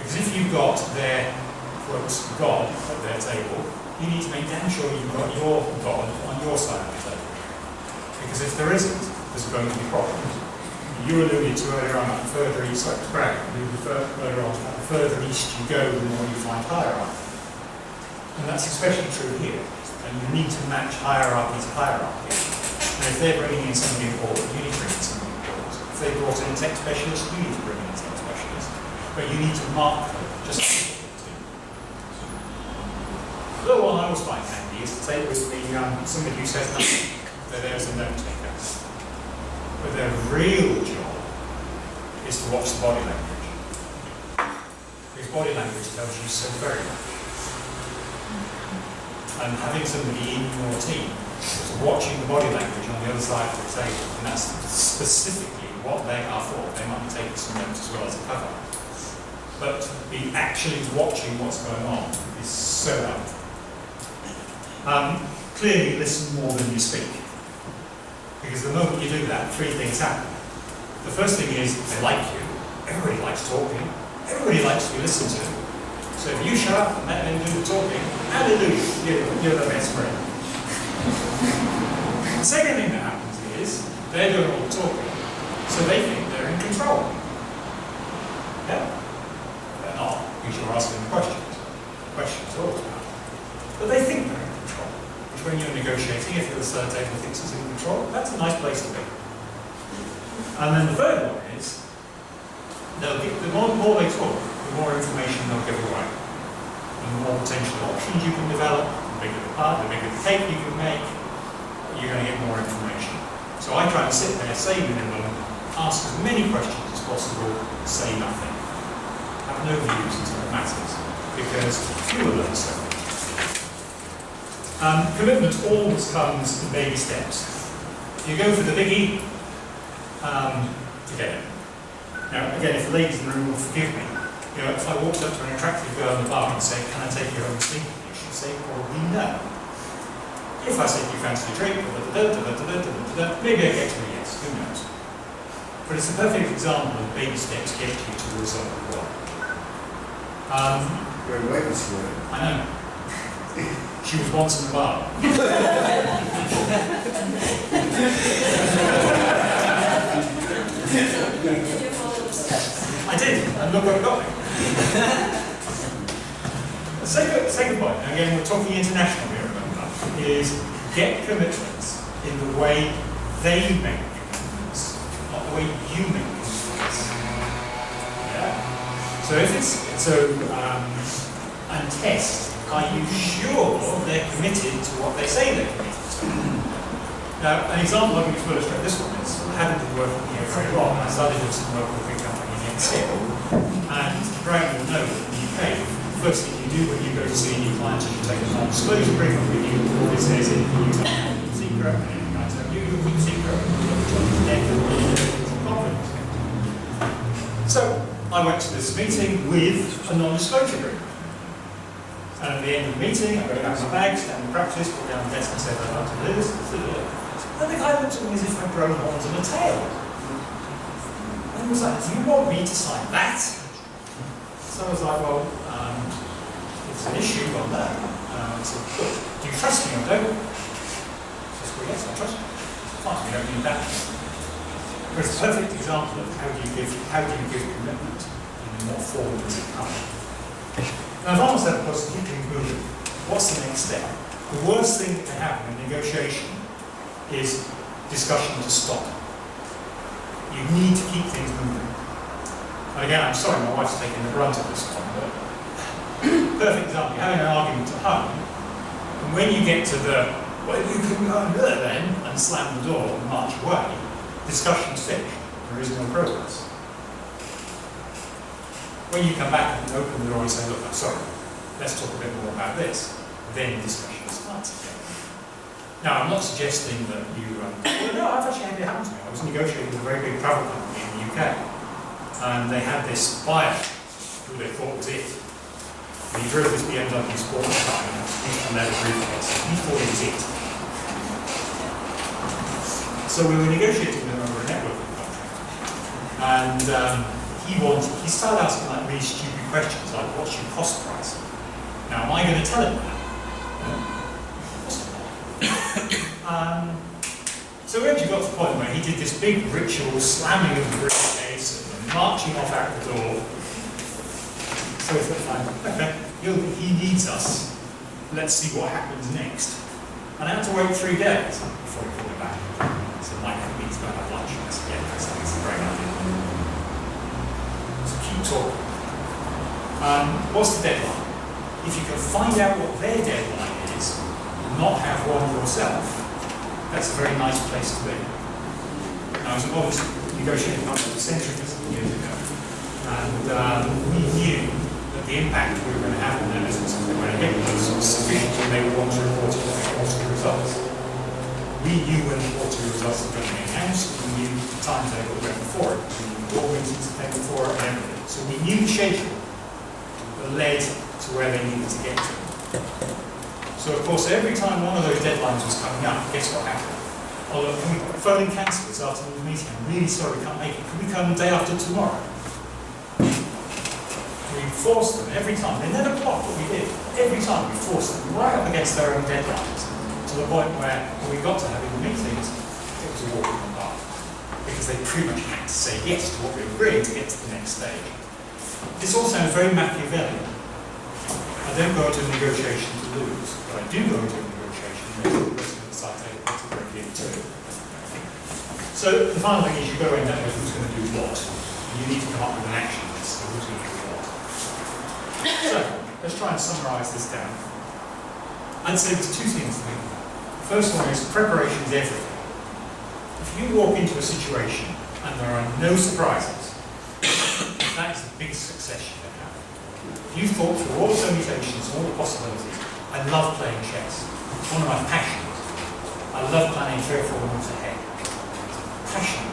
Because if you've got their, quotes, God at their table, you need to make damn sure you've got your God on your side of the table. Because if there isn't, there's going to be problems. You alluded to earlier on that the further east, like Bragg, earlier on, the further east you go, the more you find hierarchy. And that's especially true here. And you need to match hierarchy to hierarchy. And if they're bringing in somebody important, you need to bring in somebody important. If they brought in a tech specialist, you need to bring in a tech specialist. But you need to mark them, just like the team. The other one I always find handy is to take with me somebody who says nothing. There's a note taker. But their real job is to watch the body language. Because body language tells you so very much. And having somebody in your team who's watching the body language on the other side of the table, and that's specifically what they are for. They might be taking some notes as well as a cover. But be actually watching what's going on is so helpful. Clearly listen more than you speak. Because the moment you do that, three things happen. The first thing is they like you. Everybody likes talking. Everybody likes to be listened to. So if you shut up and let them do the talking, hallelujah, you're the best friend. The second thing that happens is they're doing all the talking, so they think they're in control. Yeah? They're not, because you're asking them questions. Questions all the time. But they think they're in control. When you're negotiating, if the other table thinks it's in control, that's a nice place to be. And then the third one is, the more they talk, the more information they'll give away. And the more potential options you can develop, the bigger the part, the bigger the cake you can make, you're going to get more information. So I try and sit there, say minimum, ask as many questions as possible, say nothing. Have no views until it matters, because you will learn so much. Commitment always comes in baby steps. If you go for the biggie, forget it. Now, again, if the ladies in the room will forgive me, you know, if I walked up to an attractive girl in the bar and said, "Can I take you home sleeping?" she'd say probably no. If I said, "You fancy a drink?" maybe I get to a yes, who knows. But it's a perfect example of baby steps get you to the result you want. Your wife is here. I know. She was once in the bar. I did, and look what it got me. Second point, and again we're talking international here, remember, is get commitments in the way they make commitments, not the way you make commitments. Yeah. So if it's and test, are you sure they're committed to what they say they're committed to? Now, an example I can illustrate this one is I haven't been working here very long. I started doing some work with a big company in Excel, and Graham will know that in the UK, first thing you do when you go to see a new client is you take a non-disclosure agreement with you. It says if you use a secret, and you guys have you keep secret, confidence. So I went to this meeting with a non-disclosure agreement. And at the end of the meeting, I got back my bag, stand in practice, put down the desk and said, I'd like to do this. And the guy looked at me as if I'd grown horns and a tail. And he was like, do you want me to sign that? So I was like, well, it's an issue on that. I said, look, do you trust me or don't? He says, well, yes, I trust you. Fine, we don't need that. But it's a perfect example of how do you give commitment in what form does it come. Now, if I was that person, keep things moving, what's the next step? The worst thing that can happen in negotiation is discussion to stop. You need to keep things moving. And again, I'm sorry my wife's taking the brunt of this one, but perfect example, you're having an argument at home, and when you get to the, well, you can go there then, and slam the door and march away, discussion's finished. There is no progress. When you come back and open the door and say, look, I'm sorry, let's talk a bit more about this, then discussion starts again. Now, I'm not suggesting that you, well, no, I've actually had it happen to me. I was negotiating with a very big travel company in the UK, and they had this buyer who they thought was it. And he drove this BMW sports car and a leather briefcase, and he thought he was it. So we were negotiating with him over a networking contract, and he started asking like really stupid questions, like what's your cost price? Now, am I going to tell him that? So we actually got to the point where he did this big ritual slamming of the briefcase and marching off out the door. So we thought, fine, okay, he needs us. Let's see what happens next. And I had to wait 3 days before he called me back. So Mike needs to go have lunch. I said, yeah, that's a great idea. Keep talking. What's the deadline? If you can find out what their deadline is, not have one yourself, that's a very nice place to be. I was involved in negotiating up to the century years ago, and we knew that the impact we were going to have on them as we were going to get was sufficient when they would want to report quarterly results. We knew when the quarterly results were going to be announced, we knew the timetable went before it, we knew all meetings that came before it and everything. So we knew the schedule that led to where they needed to get to. So of course, every time one of those deadlines was coming up, guess what happened? Oh look, can we phone and cancel this afternoon's meeting? I'm really sorry we can't make it. Can we come the day after tomorrow? We forced them every time. They never blocked what we did. Every time we forced them right up against their own deadlines, to the point where when we got to having the meetings, it was a walk in the park. Because they pretty much had to say yes to what we were agreeing to get to the next stage. This all sounds very Machiavellian. I don't go into a negotiation to lose, but I do go into a negotiation to make the person at the side table what's appropriate too. So the final thing is you go in that way who's going to do what. And you need to come up with an action list of who's going to do what. So let's try and summarise this down. I'd say there's two things to think about. The first one is preparation is everything. If you walk into a situation and there are no surprises, that is the biggest success you can have. If you've thought through all the permutations, all the possibilities. I love playing chess. It's one of my passions. I love planning 3 or 4 moves ahead. Passion.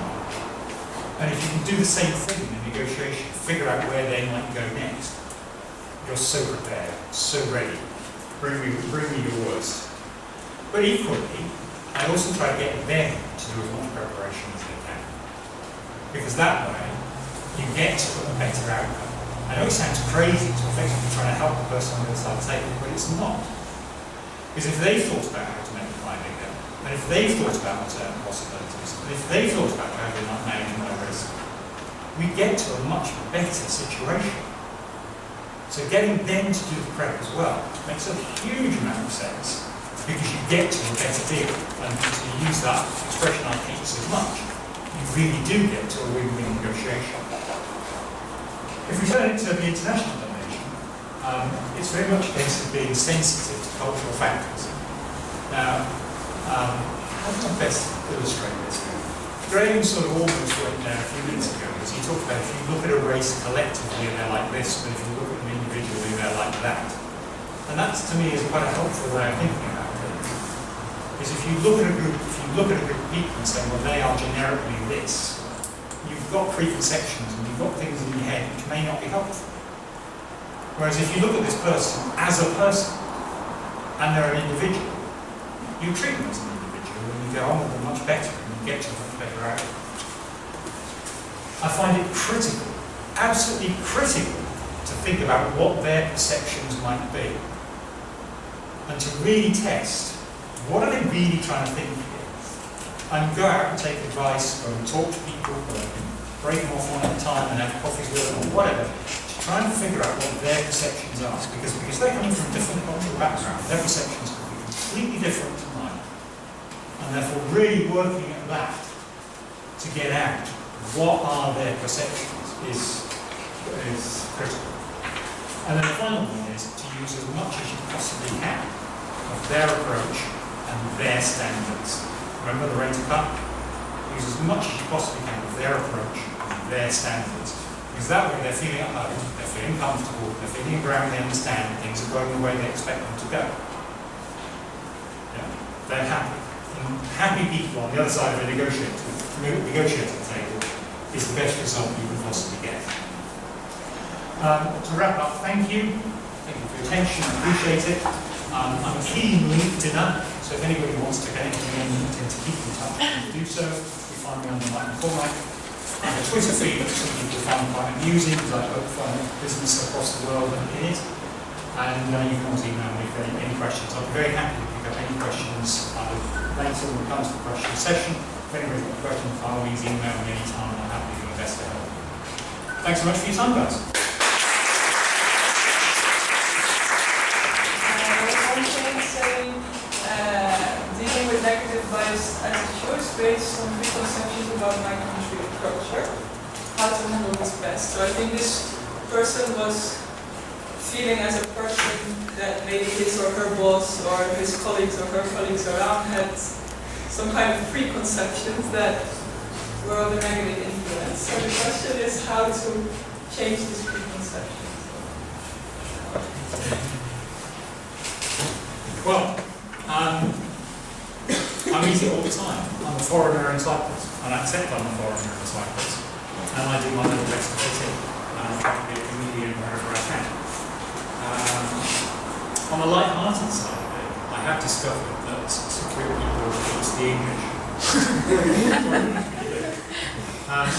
And if you can do the same thing in a negotiation, figure out where they might go next, you're so prepared, so ready. Bring me your worst. But equally, I also try to get them to do as much preparation as they can. Because that way, you get to a better outcome. I know it sounds crazy to effectively try to help the person on the other side of the table, but it's not. Because if they've thought about how to make the pie bigger, and if they've thought about alternate possibilities, and if they've thought about how they might manage my risk, we get to a much better situation. So getting them to do the prep as well makes a huge amount of sense, because you get to a better deal. And to use that expression I hate so much, you really do get to a win-win negotiation. If we turn it to the international dimension, it's very much a case of being sensitive to cultural factors. Now, how can I best illustrate this? Graham sort of almost went there a few minutes ago, as he talked about if you look at a race collectively and they're like this, but if you look at them individually they're like that. And that to me is quite a helpful way of thinking about it. Is if you look at a group of people and say, well, they are generically this, you've got preconceptions and you've got things in your head which may not be helpful. Whereas if you look at this person as a person and they're an individual, you treat them as an individual and you get on with them much better and you get to a much better outcome. I find it critical, absolutely critical, to think about what their perceptions might be and to really test what are they really trying to think here. And go out and take advice, go and talk to people, or break them off one at a time and have coffees with them or whatever, to try and figure out what their perceptions are. Because they're coming from different cultural backgrounds, their perceptions could be completely different to mine. And therefore really working at that to get out what are their perceptions is critical. And then the final thing is to use as much as you possibly can of their approach and their standards. Remember the rate of cut? Use as much as you possibly can of their approach and their standards. Because that way they're feeling at home, they're feeling comfortable, they're feeling around, they understand things are going the way they expect them to go. Yeah? They're happy. And happy people on the other side of the negotiating table is the best result you can possibly get. To wrap up, thank you. Thank you for your attention, I appreciate it. I'm a keen LinkedIner, so if anybody wants to connect with me on LinkedIn to keep in touch, please do so. You find me on the Mike McCormack. I have a Twitter feed that some people find quite amusing, because I hope find business across the world in it. And you can always email me if any questions. I'll be very happy to pick up any questions either later when it comes to the question session. If anybody's got questions, by all means email me anytime and I'm happy to do my best to help. Thanks so much for your time, guys. Dealing with negative bias attitudes based on preconceptions about my country and culture, how to handle this best. So I think this person was feeling as a person that maybe his or her boss or his colleagues or her colleagues around had some kind of preconceptions that were of a negative influence. So the question is how to change these preconceptions. Well, I meet it all the time. I'm a foreigner in Cyprus, and I accept I'm a foreigner in Cyprus, and I do my level best to fit in, and I try to be a comedian wherever I can. On the light-hearted side of it, I have discovered that Cypriot people speak the English.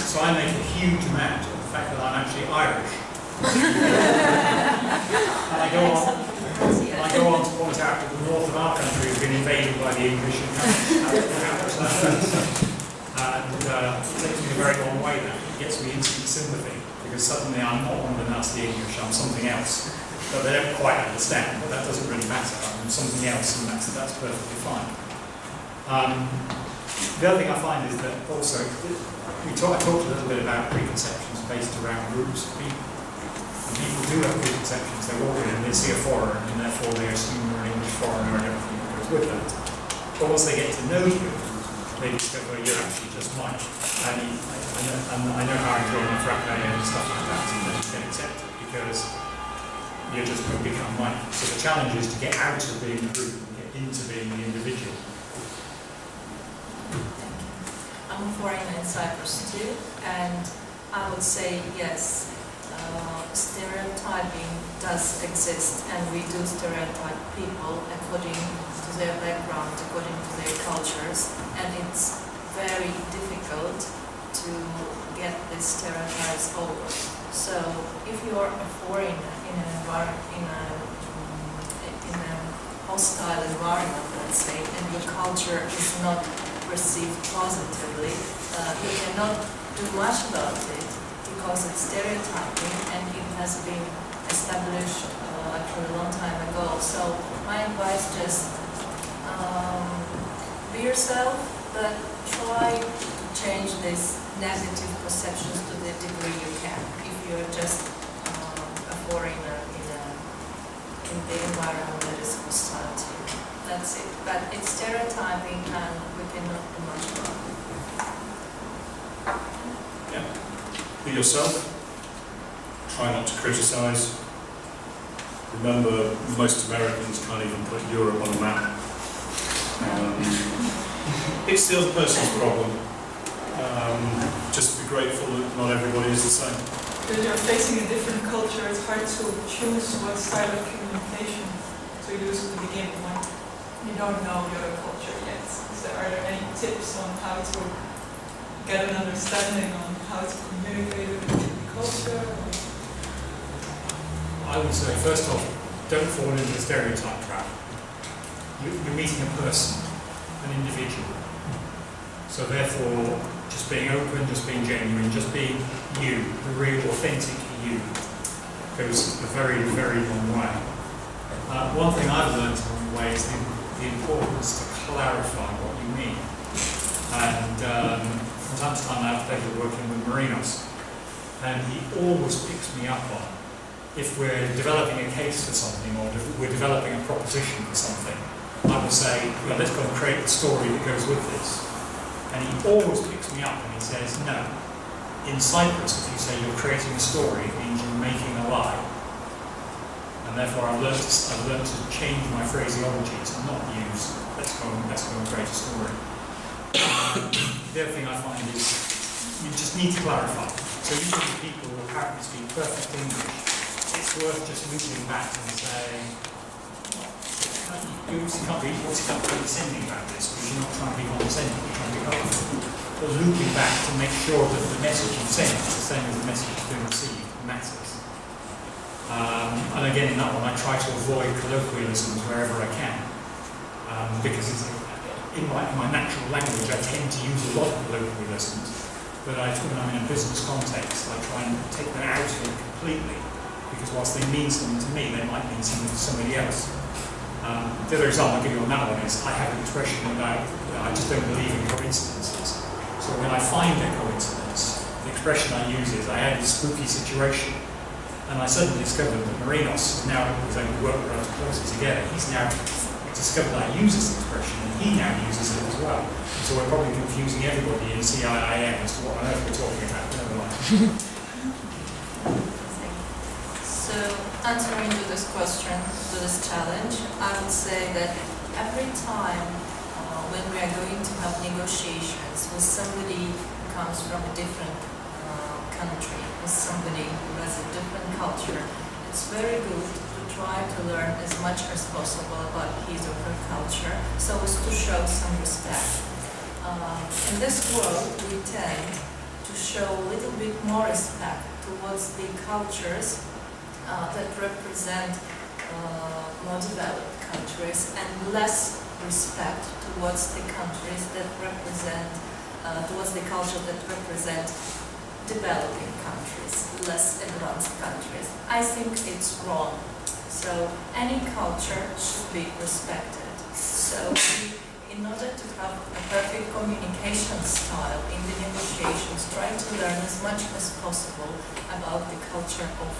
So I make a huge amount of the fact that I'm actually Irish. And I go on to point out that the north of our country has been invaded by the English and it takes me a very long way now. It gets me instant sympathy, because suddenly I'm not one of the nasty English, I'm something else. But they don't quite understand, but that doesn't really matter. I'm something else, and that's perfectly fine. The other thing I find is that also, I talked a little bit about preconceptions based around groups of people. And people do have preconceptions. They walk in and they see a foreigner, and therefore they assume you're an English foreigner and everything that goes with that. But once they get to know you, they discover you're actually just Mike. And I know how I draw my frappe and stuff like that, and then you can accept it, because you're just going to become Mike. So the challenge is to get out of being a group and get into being the individual. I'm a foreigner in Cyprus too, and I would say yes, stereotyping does exist, and we do stereotype people according to their background, according to their cultures, and it's very difficult to get these stereotypes over. So if you're a foreigner in a hostile environment, let's say, and your culture is not perceived positively, you cannot do much about it because it's stereotyping and it has been established actually a long time ago. So my advice just be yourself, but try to change these negative perceptions to the degree you can. If you're just a foreigner in the environment that is hostile to you. That's it. But it's stereotyping and we cannot do much about it. Yeah. Be yourself. Try not to criticise. Remember, most Americans can't even put Europe on a map. It's the other person's problem. Just be grateful that not everybody is the same. When you're facing a different culture, it's hard to choose what style of communication to use at the beginning when you don't know the other culture yet. Are there any tips on how to get an understanding on how to communicate with the culture? I would say, first off, don't fall into the stereotype trap. You're meeting a person, an individual. So therefore, just being open, just being genuine, just being you, the real, authentic you, goes a very, very long way. One thing I've learned along the way is the importance to clarify what you mean. And from time to time I have the pleasure of working with Marinos, and he always picks me up on if we're developing a case for something or we're developing a proposition for something. I will say, well, let's go and create the story that goes with this. And he always picks me up and he says, no, in Cyprus, if you say you're creating a story, it means you're making a lie. And therefore I've learned to change my phraseology to not use, let's go and create a story. The other thing I find is, you just need to clarify. So usually people who apparently speak perfect English, it's worth just looping back and saying, you can't be condescending about this because you're not trying to be condescending, you're trying to be helpful. But looping back to make sure that the message you send is the same as the message that's been received matters. And again, in that one, I try to avoid colloquialisms wherever I can, because it's, in my natural language, I tend to use a lot of colloquialisms, but when I'm in a business context, I try and take them out of it completely, because whilst they mean something to me, they might mean something to somebody else. The other example I'll give you on that one is I have an expression about I just don't believe in coincidences. So when I find a coincidence, the expression I use is I had this spooky situation and I suddenly discovered that Marinos, now because we work rather closely together, he's now discovered that I use this expression and he now uses it as well. So we're probably confusing everybody in CIIM as to what on earth we're talking about. Never mind. So, answering to this question, to this challenge, I would say that every time when we are going to have negotiations with somebody who comes from a different country, with somebody who has a different culture, it's very good to try to learn as much as possible about his or her culture, so as to show some respect. In this world, we tend to show a little bit more respect towards the cultures that represent more developed countries and less respect towards the countries that represent, towards the culture that represent developing countries, less advanced countries. I think it's wrong. So any culture should be respected. So in order to have a perfect communication style in the negotiations, try to learn as much as possible about the culture of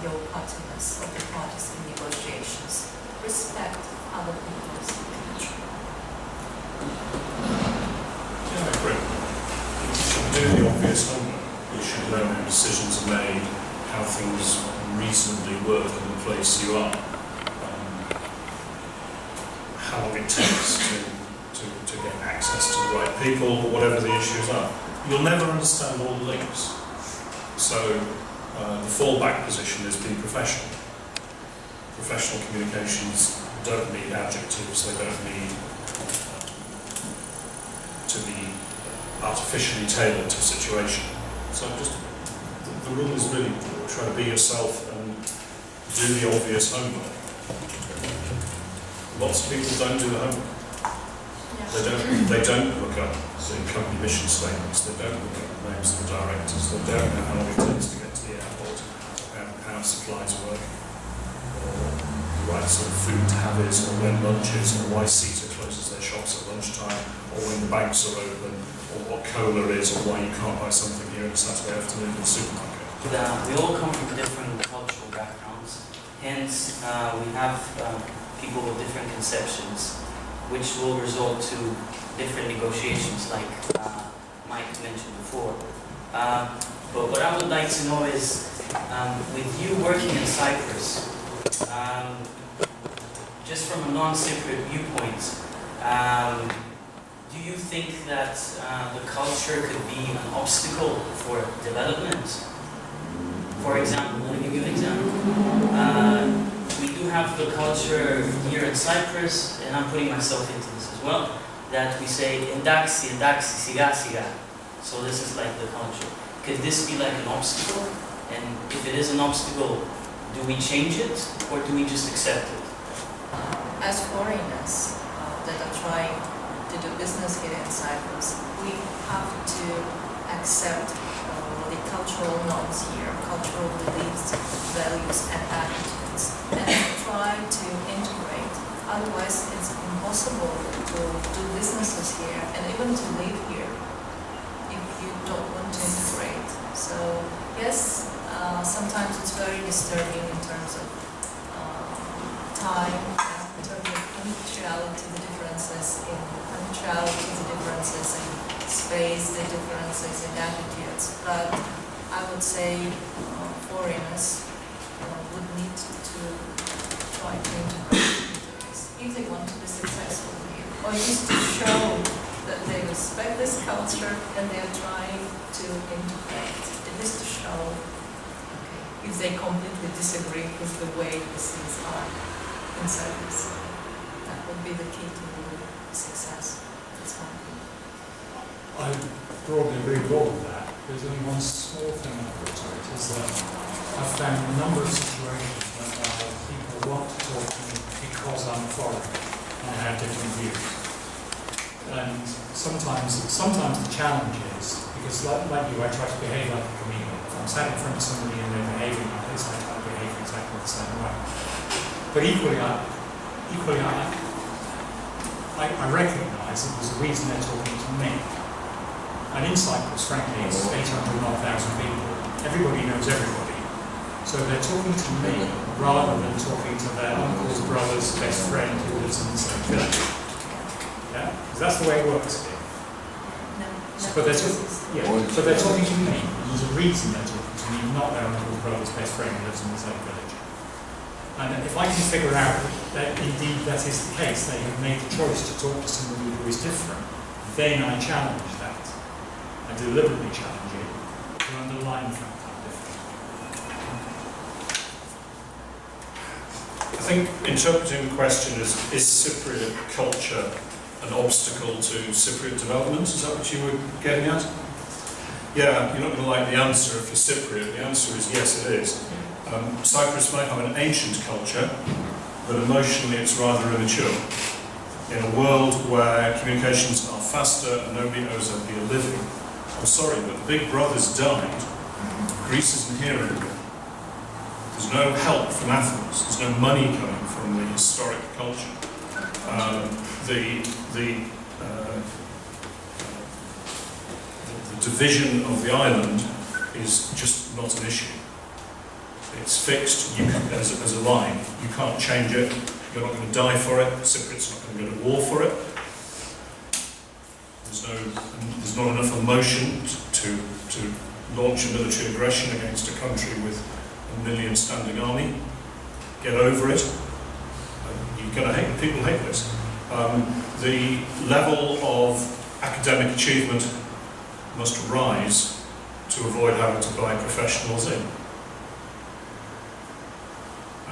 your partners, of the parties in negotiations. Respect other people's culture. Yeah, I agree. You should do the obvious homework. You should know how decisions are made, how things reasonably work in the place you are, how long it takes to get access to the right people, whatever the issues are. You'll never understand all the links. So the fallback position is be professional. Professional communications don't need adjectives, they don't need to be artificially tailored to a situation. So just the rule is really try to be yourself and do the obvious homework. Lots of people don't do the homework. Yeah. They don't look up the company mission statements, they don't look up the names of the directors, they don't know how long it takes to get to the airport, how supplies work, or the right sort of food to have is, or when lunch is, or why CETA closes their shops at lunchtime, or when the banks are open, or what cola is, or why you can't buy something here on a Saturday afternoon in the supermarket. We all come from different cultural backgrounds, hence we have people with different conceptions, which will result to different negotiations, like Mike mentioned before. But what I would like to know is, with you working in Cyprus, just from a non-Cypriot viewpoint, do you think that the culture could be an obstacle for development? For example, let me give you an example. We do have the culture here in Cyprus, and I'm putting myself into this as well, that we say, endaksi, endaksi, siga, siga. So this is like the culture. Could this be like an obstacle? And if it is an obstacle, do we change it, or do we just accept it? As foreigners that are trying to do business here in Cyprus, we have to accept the cultural norms here, cultural beliefs, values and attitudes, and try to integrate. Otherwise, it's impossible to do businesses here and even to live here if you don't want to integrate. So yes, sometimes it's very disturbing in terms of time, in terms of punctuality, the differences in punctuality, the differences in space, the differences in attitudes. But I would say foreigners would need to try to integrate into this if they want to be successful here, or just to show that they respect this culture and they are trying to integrate. It is to show if they completely disagree with the way these things are in Cyprus. That would be the key to success. That's my opinion. I broadly agree with all of that. There's only one small thing I would to it, is that I've found a number of situations where people want to talk to me because I'm foreign and I have different views. And sometimes the challenge is, because like you, I try to behave like a chameleon. If I'm sat in front of somebody and they're behaving like this, I try to behave exactly the same way. But equally, I recognise that there's a reason they're talking to me. And in Cyprus, frankly, it's 800,000 people. Everybody knows everybody. So they're talking to me rather than talking to their uncle's brother's best friend who lives in the same village. Yeah? Because that's the way it works here. But they're talking to me. And there's a reason they're talking to me, not their uncle's brother's best friend who lives in the same village. And if I can figure out that indeed that is the case, they have made the choice to talk to somebody who is different, then I challenge that. I deliberately challenge it to underline the fact I'm different. I think interpreting the question is Cypriot culture an obstacle to Cypriot development? Is that what you were getting at? Yeah, you're not going to like the answer if you're Cypriot. The answer is yes, it is. Cyprus might have an ancient culture, but emotionally it's rather immature. In a world where communications are faster and nobody owes anybody a living, I'm sorry, but the big brothers died. Greece isn't here anymore. There's no help from Athens. There's no money coming from the historic culture. The division of the island is just not an issue. It's fixed as a line. You can't change it. You're not going to die for it. Cypriots not going to go to war for it. There's not enough emotion to launch a military aggression against a country with a 1 million standing army. Get over it. You're going to hate. People hate this. The level of academic achievement must rise to avoid having to buy professionals in.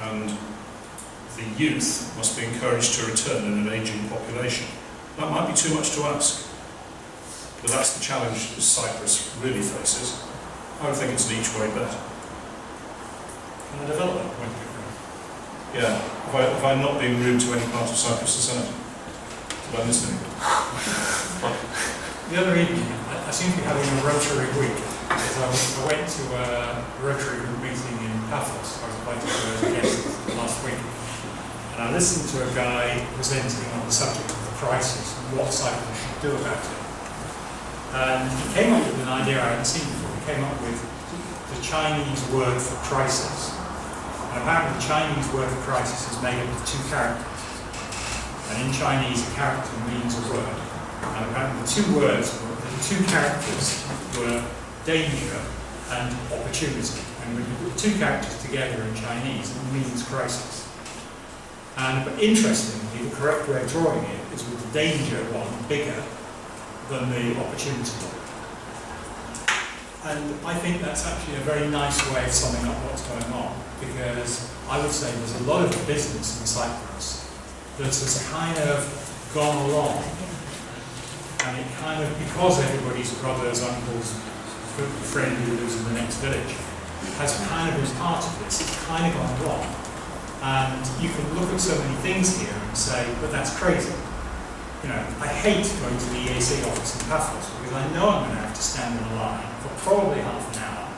And the youth must be encouraged to return in an ageing population. That might be too much to ask, but that's the challenge that Cyprus really faces. I would think it's an each way bet. Can I develop that point of view? Yeah. Have I not been rude to any part of Cyprus society? Did I miss anything? The other evening, I seem to be having a Rotary week, because I went to a Rotary group meeting in Paphos. I was I listened to a guy presenting on the subject of the crisis and what Cyprus should do about it. And he came up with an idea I hadn't seen before. He came up with the Chinese word for crisis. And apparently the Chinese word for crisis is made up of two characters. And in Chinese, a character means a word. And apparently the two characters were danger and opportunity. And when you put the two characters together in Chinese, it means crisis. But interestingly, the correct way of drawing it is with the danger one bigger than the opportunity one. And I think that's actually a very nice way of summing up what's going on, because I would say there's a lot of business in Cyprus that has kind of gone along, and it kind of, because everybody's brothers, uncles, friend who lives in the next village, has kind of been part of this, it's kind of gone along. And you can look at so many things here and say, but that's crazy. You know, I hate going to the EAC office in Paphos because I know I'm going to have to stand in a line for probably half an hour.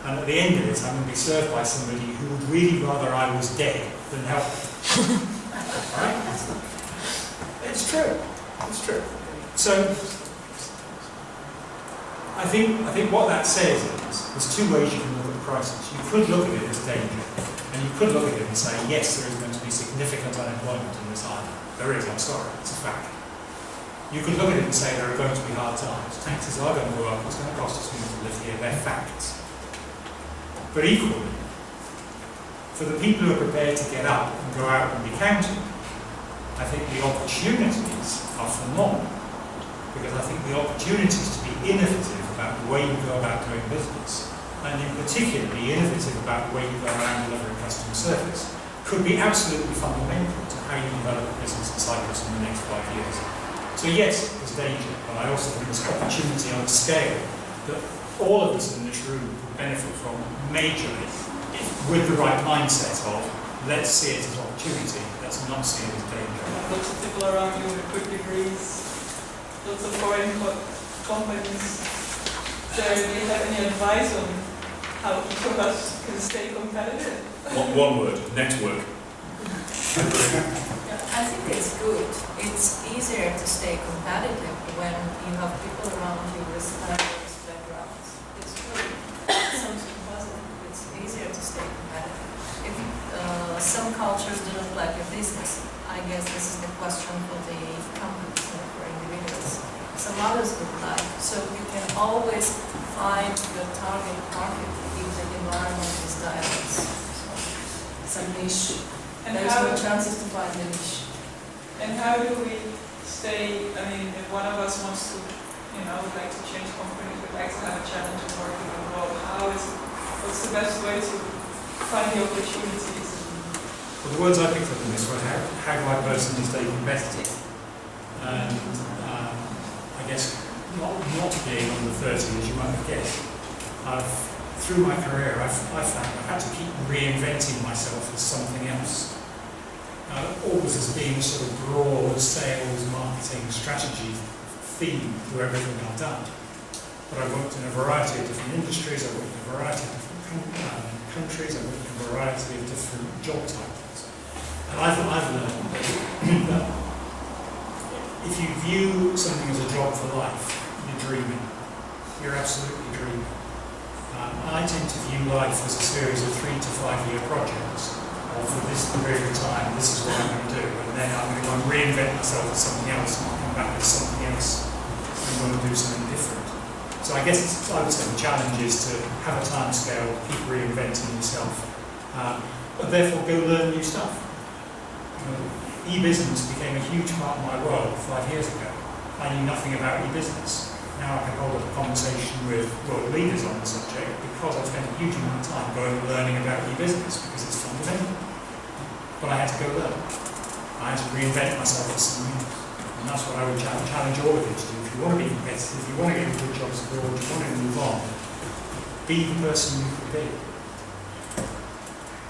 And at the end of it, I'm going to be served by somebody who would really rather I was dead than help me. Right? It's true. It's true. So, I think what that says is, there's two ways you can look at the crisis. You could look at it as danger, and you could look at it and say, yes, there is going to be significant unemployment in this island. There is, I'm sorry, it's a fact. You could look at it and say there are going to be hard times. Taxes are going to go up, it's going to cost us more to live here, they're facts. But equally, for the people who are prepared to get up and go out and be counted, I think the opportunities are phenomenal. Because I think the opportunities to be innovative about the way you go about doing business, and in particular be innovative about the way you go around delivering customer service, could be absolutely fundamental to how you develop a business in Cyprus in the next 5 years. So yes, there's danger, but I also think there's opportunity on a scale that all of us in this room would benefit from majorly, with the right mindset of, let's see it as opportunity, let's not see it as danger. Lots of people around you with quick degrees, lots of foreign companies. So do you have any advice on how each of us can stay competitive? One word, network. I think it's good. It's easier to stay competitive when you have people around you with diverse backgrounds. It's true. It's something positive. It's easier to stay competitive. If some cultures do not like your business, I guess this is the question for the companies, not for individuals. Some others would like. So you can always find your target market if the environment is diverse. So some niche. And there's more chances to find a niche. And how do we stay, I mean, if one of us wants to, would like to change companies, would like to have a challenge of working abroad, what's the best way to find the opportunities? Well, the words I picked up in this were, how do I personally stay competitive? And I guess not being under 30, as you might have guessed, through my career, I've found I've had to keep reinventing myself as something else. Always as being a sort of broad sales, marketing, strategy theme through everything I've done. But I've worked in a variety of different industries, I've worked in a variety of different countries, I've worked in a variety of different job titles. And I've learned that if you view something as a job for life, you're dreaming. You're absolutely dreaming. I tend to view life as a series of 3 to 5 year projects. Or for this period of time, this is what I'm going to do. And then I'm going to go and reinvent myself as something else, and I'll come back as something else and go and do something different. So I guess I would say the challenge is to have a time scale, keep reinventing yourself, but therefore go learn new stuff. E-business became a huge part of my world 5 years ago. I knew nothing about e-business. Now I can hold a conversation with world leaders on the subject because I've spent a huge amount of time going and learning about e-business because it's fundamental. But I had to go learn. I had to reinvent myself as something else. And that's what I would challenge all of you to do. If you want to be competitive, if you want to get good jobs abroad, if you want to move on, be the person you could be.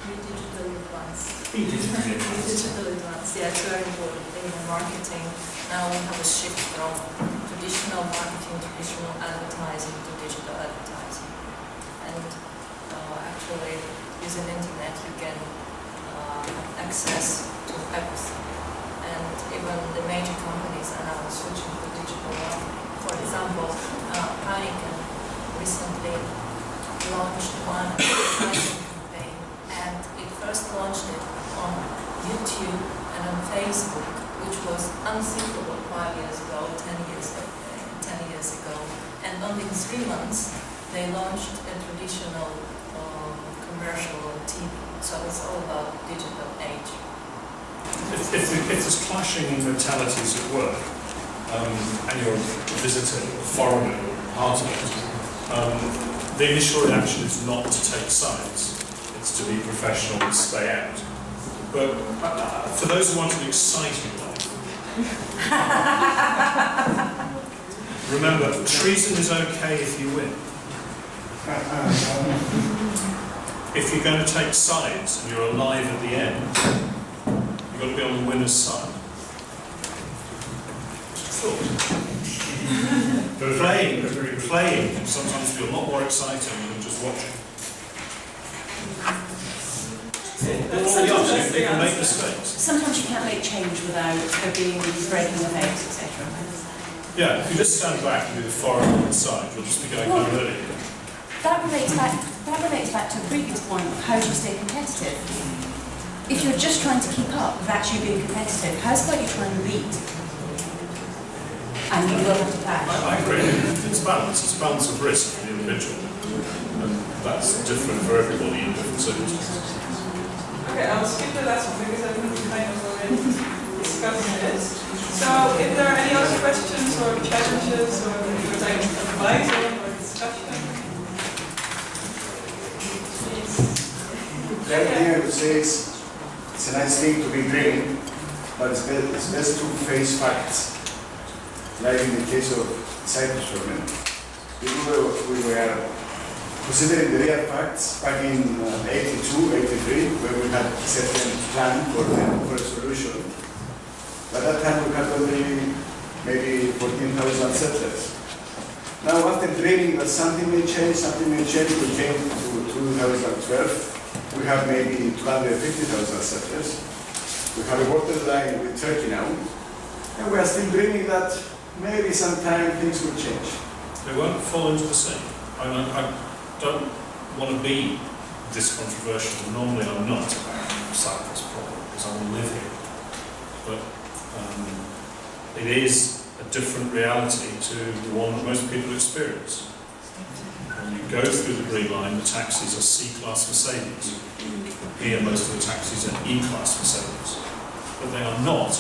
Be digitally advanced. Be digitally advanced. Digitally advanced, yeah, it's very important. In marketing, now we have a shift from traditional marketing, traditional advertising to digital advertising. And actually, using internet, you can have access to everything. And even the major companies are now switching to digital marketing. For example, Heineken recently launched one advertising campaign, and it first launched it on YouTube and on Facebook, which was unthinkable 5 years ago, 10 years ago. And only in 3 months, they launched a traditional commercial on TV. So it's all about digital age. If there's clashing mentalities at work, and you're a visitor, a foreigner, or part of it, the initial reaction is not to take sides. It's to be professional and stay out. But for those who want an exciting life, remember, treason is okay if you win. If you're going to take sides and you're alive at the end, you've got to be on the winner's side. Playing can sometimes be a lot more exciting than just watching. They can make mistakes. Sometimes you can't make change without there being breaking of eggs, etc. Yeah, if you just stand back and do the foreign inside, you'll just be going home early. That relates back to the previous point of how do you stay competitive. If you're just trying to keep up without you being competitive, how's about you trying to beat? And you will have to clash. I agree. It's balance. It's balance of risk for the individual. And that's different for everybody in different circumstances. Okay, I'll skip the last one because I think we kind of already discussed this. So if there are any other questions or challenges or would like advice or discussion, please. The other thing I would say is it's a nice thing to be dreaming, but it's best to face facts. Like in the case of Cyprus for me, we were considering the real facts back in 82, 83, where we had a certain plan for a solution. By that time we had only maybe 14,000 settlers. Now after dreaming that something may change, we came to 2012. We have maybe 250,000 settlers. We have a border line with Turkey now. And we are still dreaming that maybe sometime things will change. They won't fall into the sea. I don't want to be this controversial. Normally I'm not about Cyprus problem because I want to live here. But it is a different reality to the one that most people experience. When you go through the Green Line, the taxis are C-Class Mercedes. Here most of the taxis are E-Class Mercedes. But they are not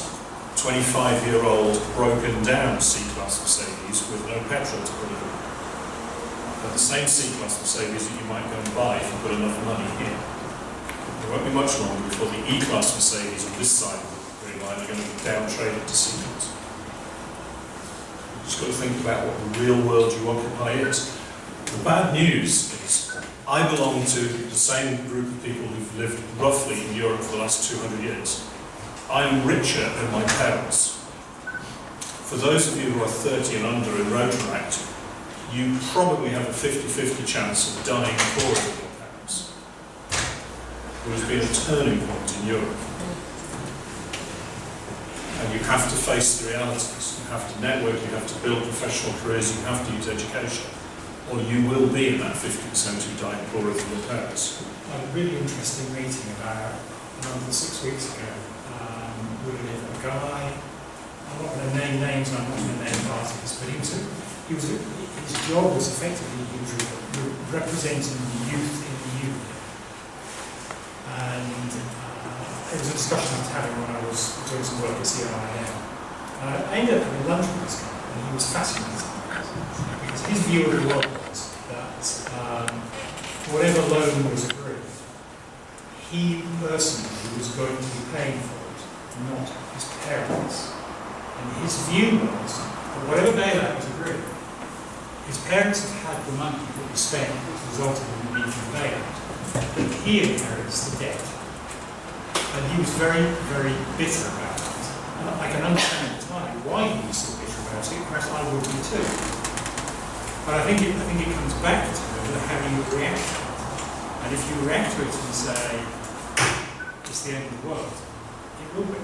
25-year-old broken down C-Class Mercedes with no petrol to put in. They're the same C-Class Mercedes that you might go and buy if you put enough money here. It won't be much longer before the E-Class Mercedes on this side of the Green Line are going to be down-traded to C-Class. You've just got to think about what the real world you occupy is. The bad news is I belong to the same group of people who've lived roughly in Europe for the last 200 years. I am richer than my parents. For those of you who are 30 and under in Rotaract, you probably have a 50-50 chance of dying poorer than your parents. There has been a turning point in Europe. And you have to face the realities. You have to network, you have to build professional careers, you have to use education. Or you will be in that 50% who die poorer than your parents. I had a really interesting meeting about 6 weeks ago. With a guy, I'm not going to name names, I'm not going to name parties, but his job was effectively he was representing the youth in the union. And it was a discussion I was having when I was doing some work at CIIM. And I ended up having lunch with this guy, and he was fascinating. Because his view of the world was that whatever loan was agreed, he personally was going to be paying for it, not his parents. And his view was that whatever bailout was agreed, his parents had had the money that was spent as a result of the need for the bailout, but he inherits the debt. And he was very, very bitter about it. And I can understand entirely why he was so bitter about it, perhaps I would be too. But I think it comes back to how you react to it. And if you react to it and say, it's the end of the world. It will be.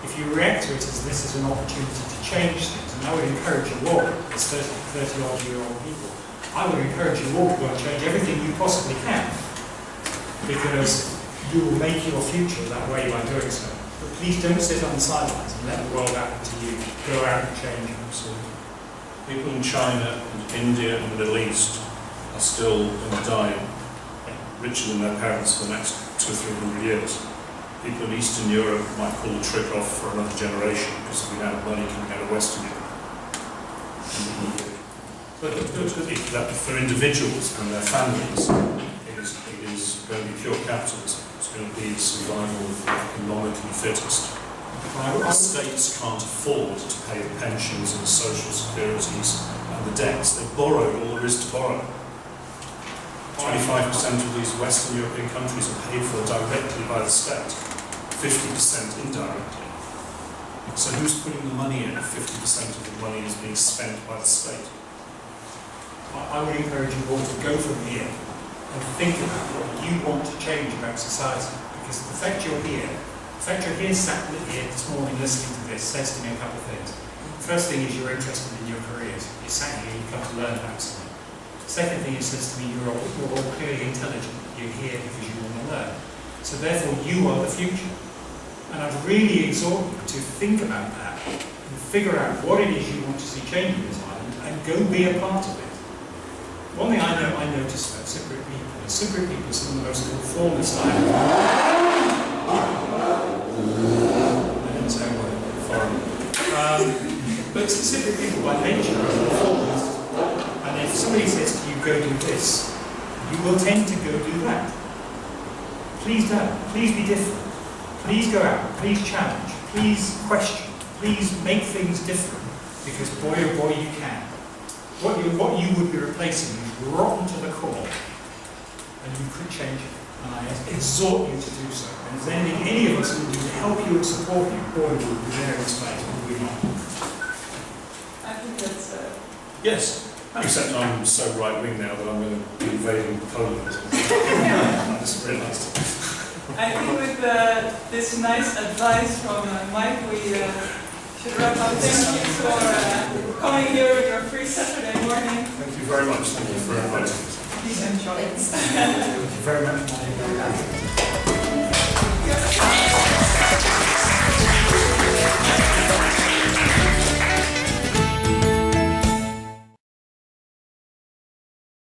If you react to it as this is an opportunity to change things, and I would encourage you all, as 30-odd-year-old people, I would encourage you all to go and change everything you possibly can, because you will make your future that way by doing so. But please don't sit on the sidelines and let the world happen to you. Go out and change. Absolutely. People in China and India and the Middle East are still going to die richer than their parents for the next 200 or 300 years. People in Eastern Europe might pull the trick off for another generation because of the amount of money coming out of Western Europe. But for individuals and their families, it is going to be pure capitalism. It's going to be the survival of the economically fittest. The states can't afford to pay the pensions and the social securities and the debts. They've borrowed all there is to borrow. 25% of these Western European countries are paid for directly by the state, 50% indirectly. So who's putting the money in if 50% of the money is being spent by the state? I would encourage you all to go from here and think about what you want to change about society, because the fact you're here sat here this morning listening to this, says to me a couple of things. The first thing is you're interested in your careers. You're sat here, you've come to learn about something. Second thing it says to me, you're all clearly intelligent. You're here because you want to learn. So therefore, you are the future. And I'd really exhort you to think about that and figure out what it is you want to see change in this island and go be a part of it. One thing I noticed about Cypriot people is Cypriot people are some of the most conformist islands. I didn't say a word, foreign. But Cypriot people by nature are conformist. And if somebody says to you, go do this, you will tend to go do that. Please don't. Please be different. Please go out. Please challenge. Please question. Please make things different. Because boy oh boy you can. What you would be replacing is rotten to the core. And you could change it. And I exhort you to do so. And if there's anything any of us can do to help you and support you, boy, we will be there in space. Will we not? I think that's... Yes. Except I'm so right-wing now that I'm going to be invading Poland. I just realised. I think with this nice advice from Mike, we should wrap up. Thank you for coming here with your free Saturday morning. Thank you very much. Thank you for inviting us. Please enjoy it. Thank you very much.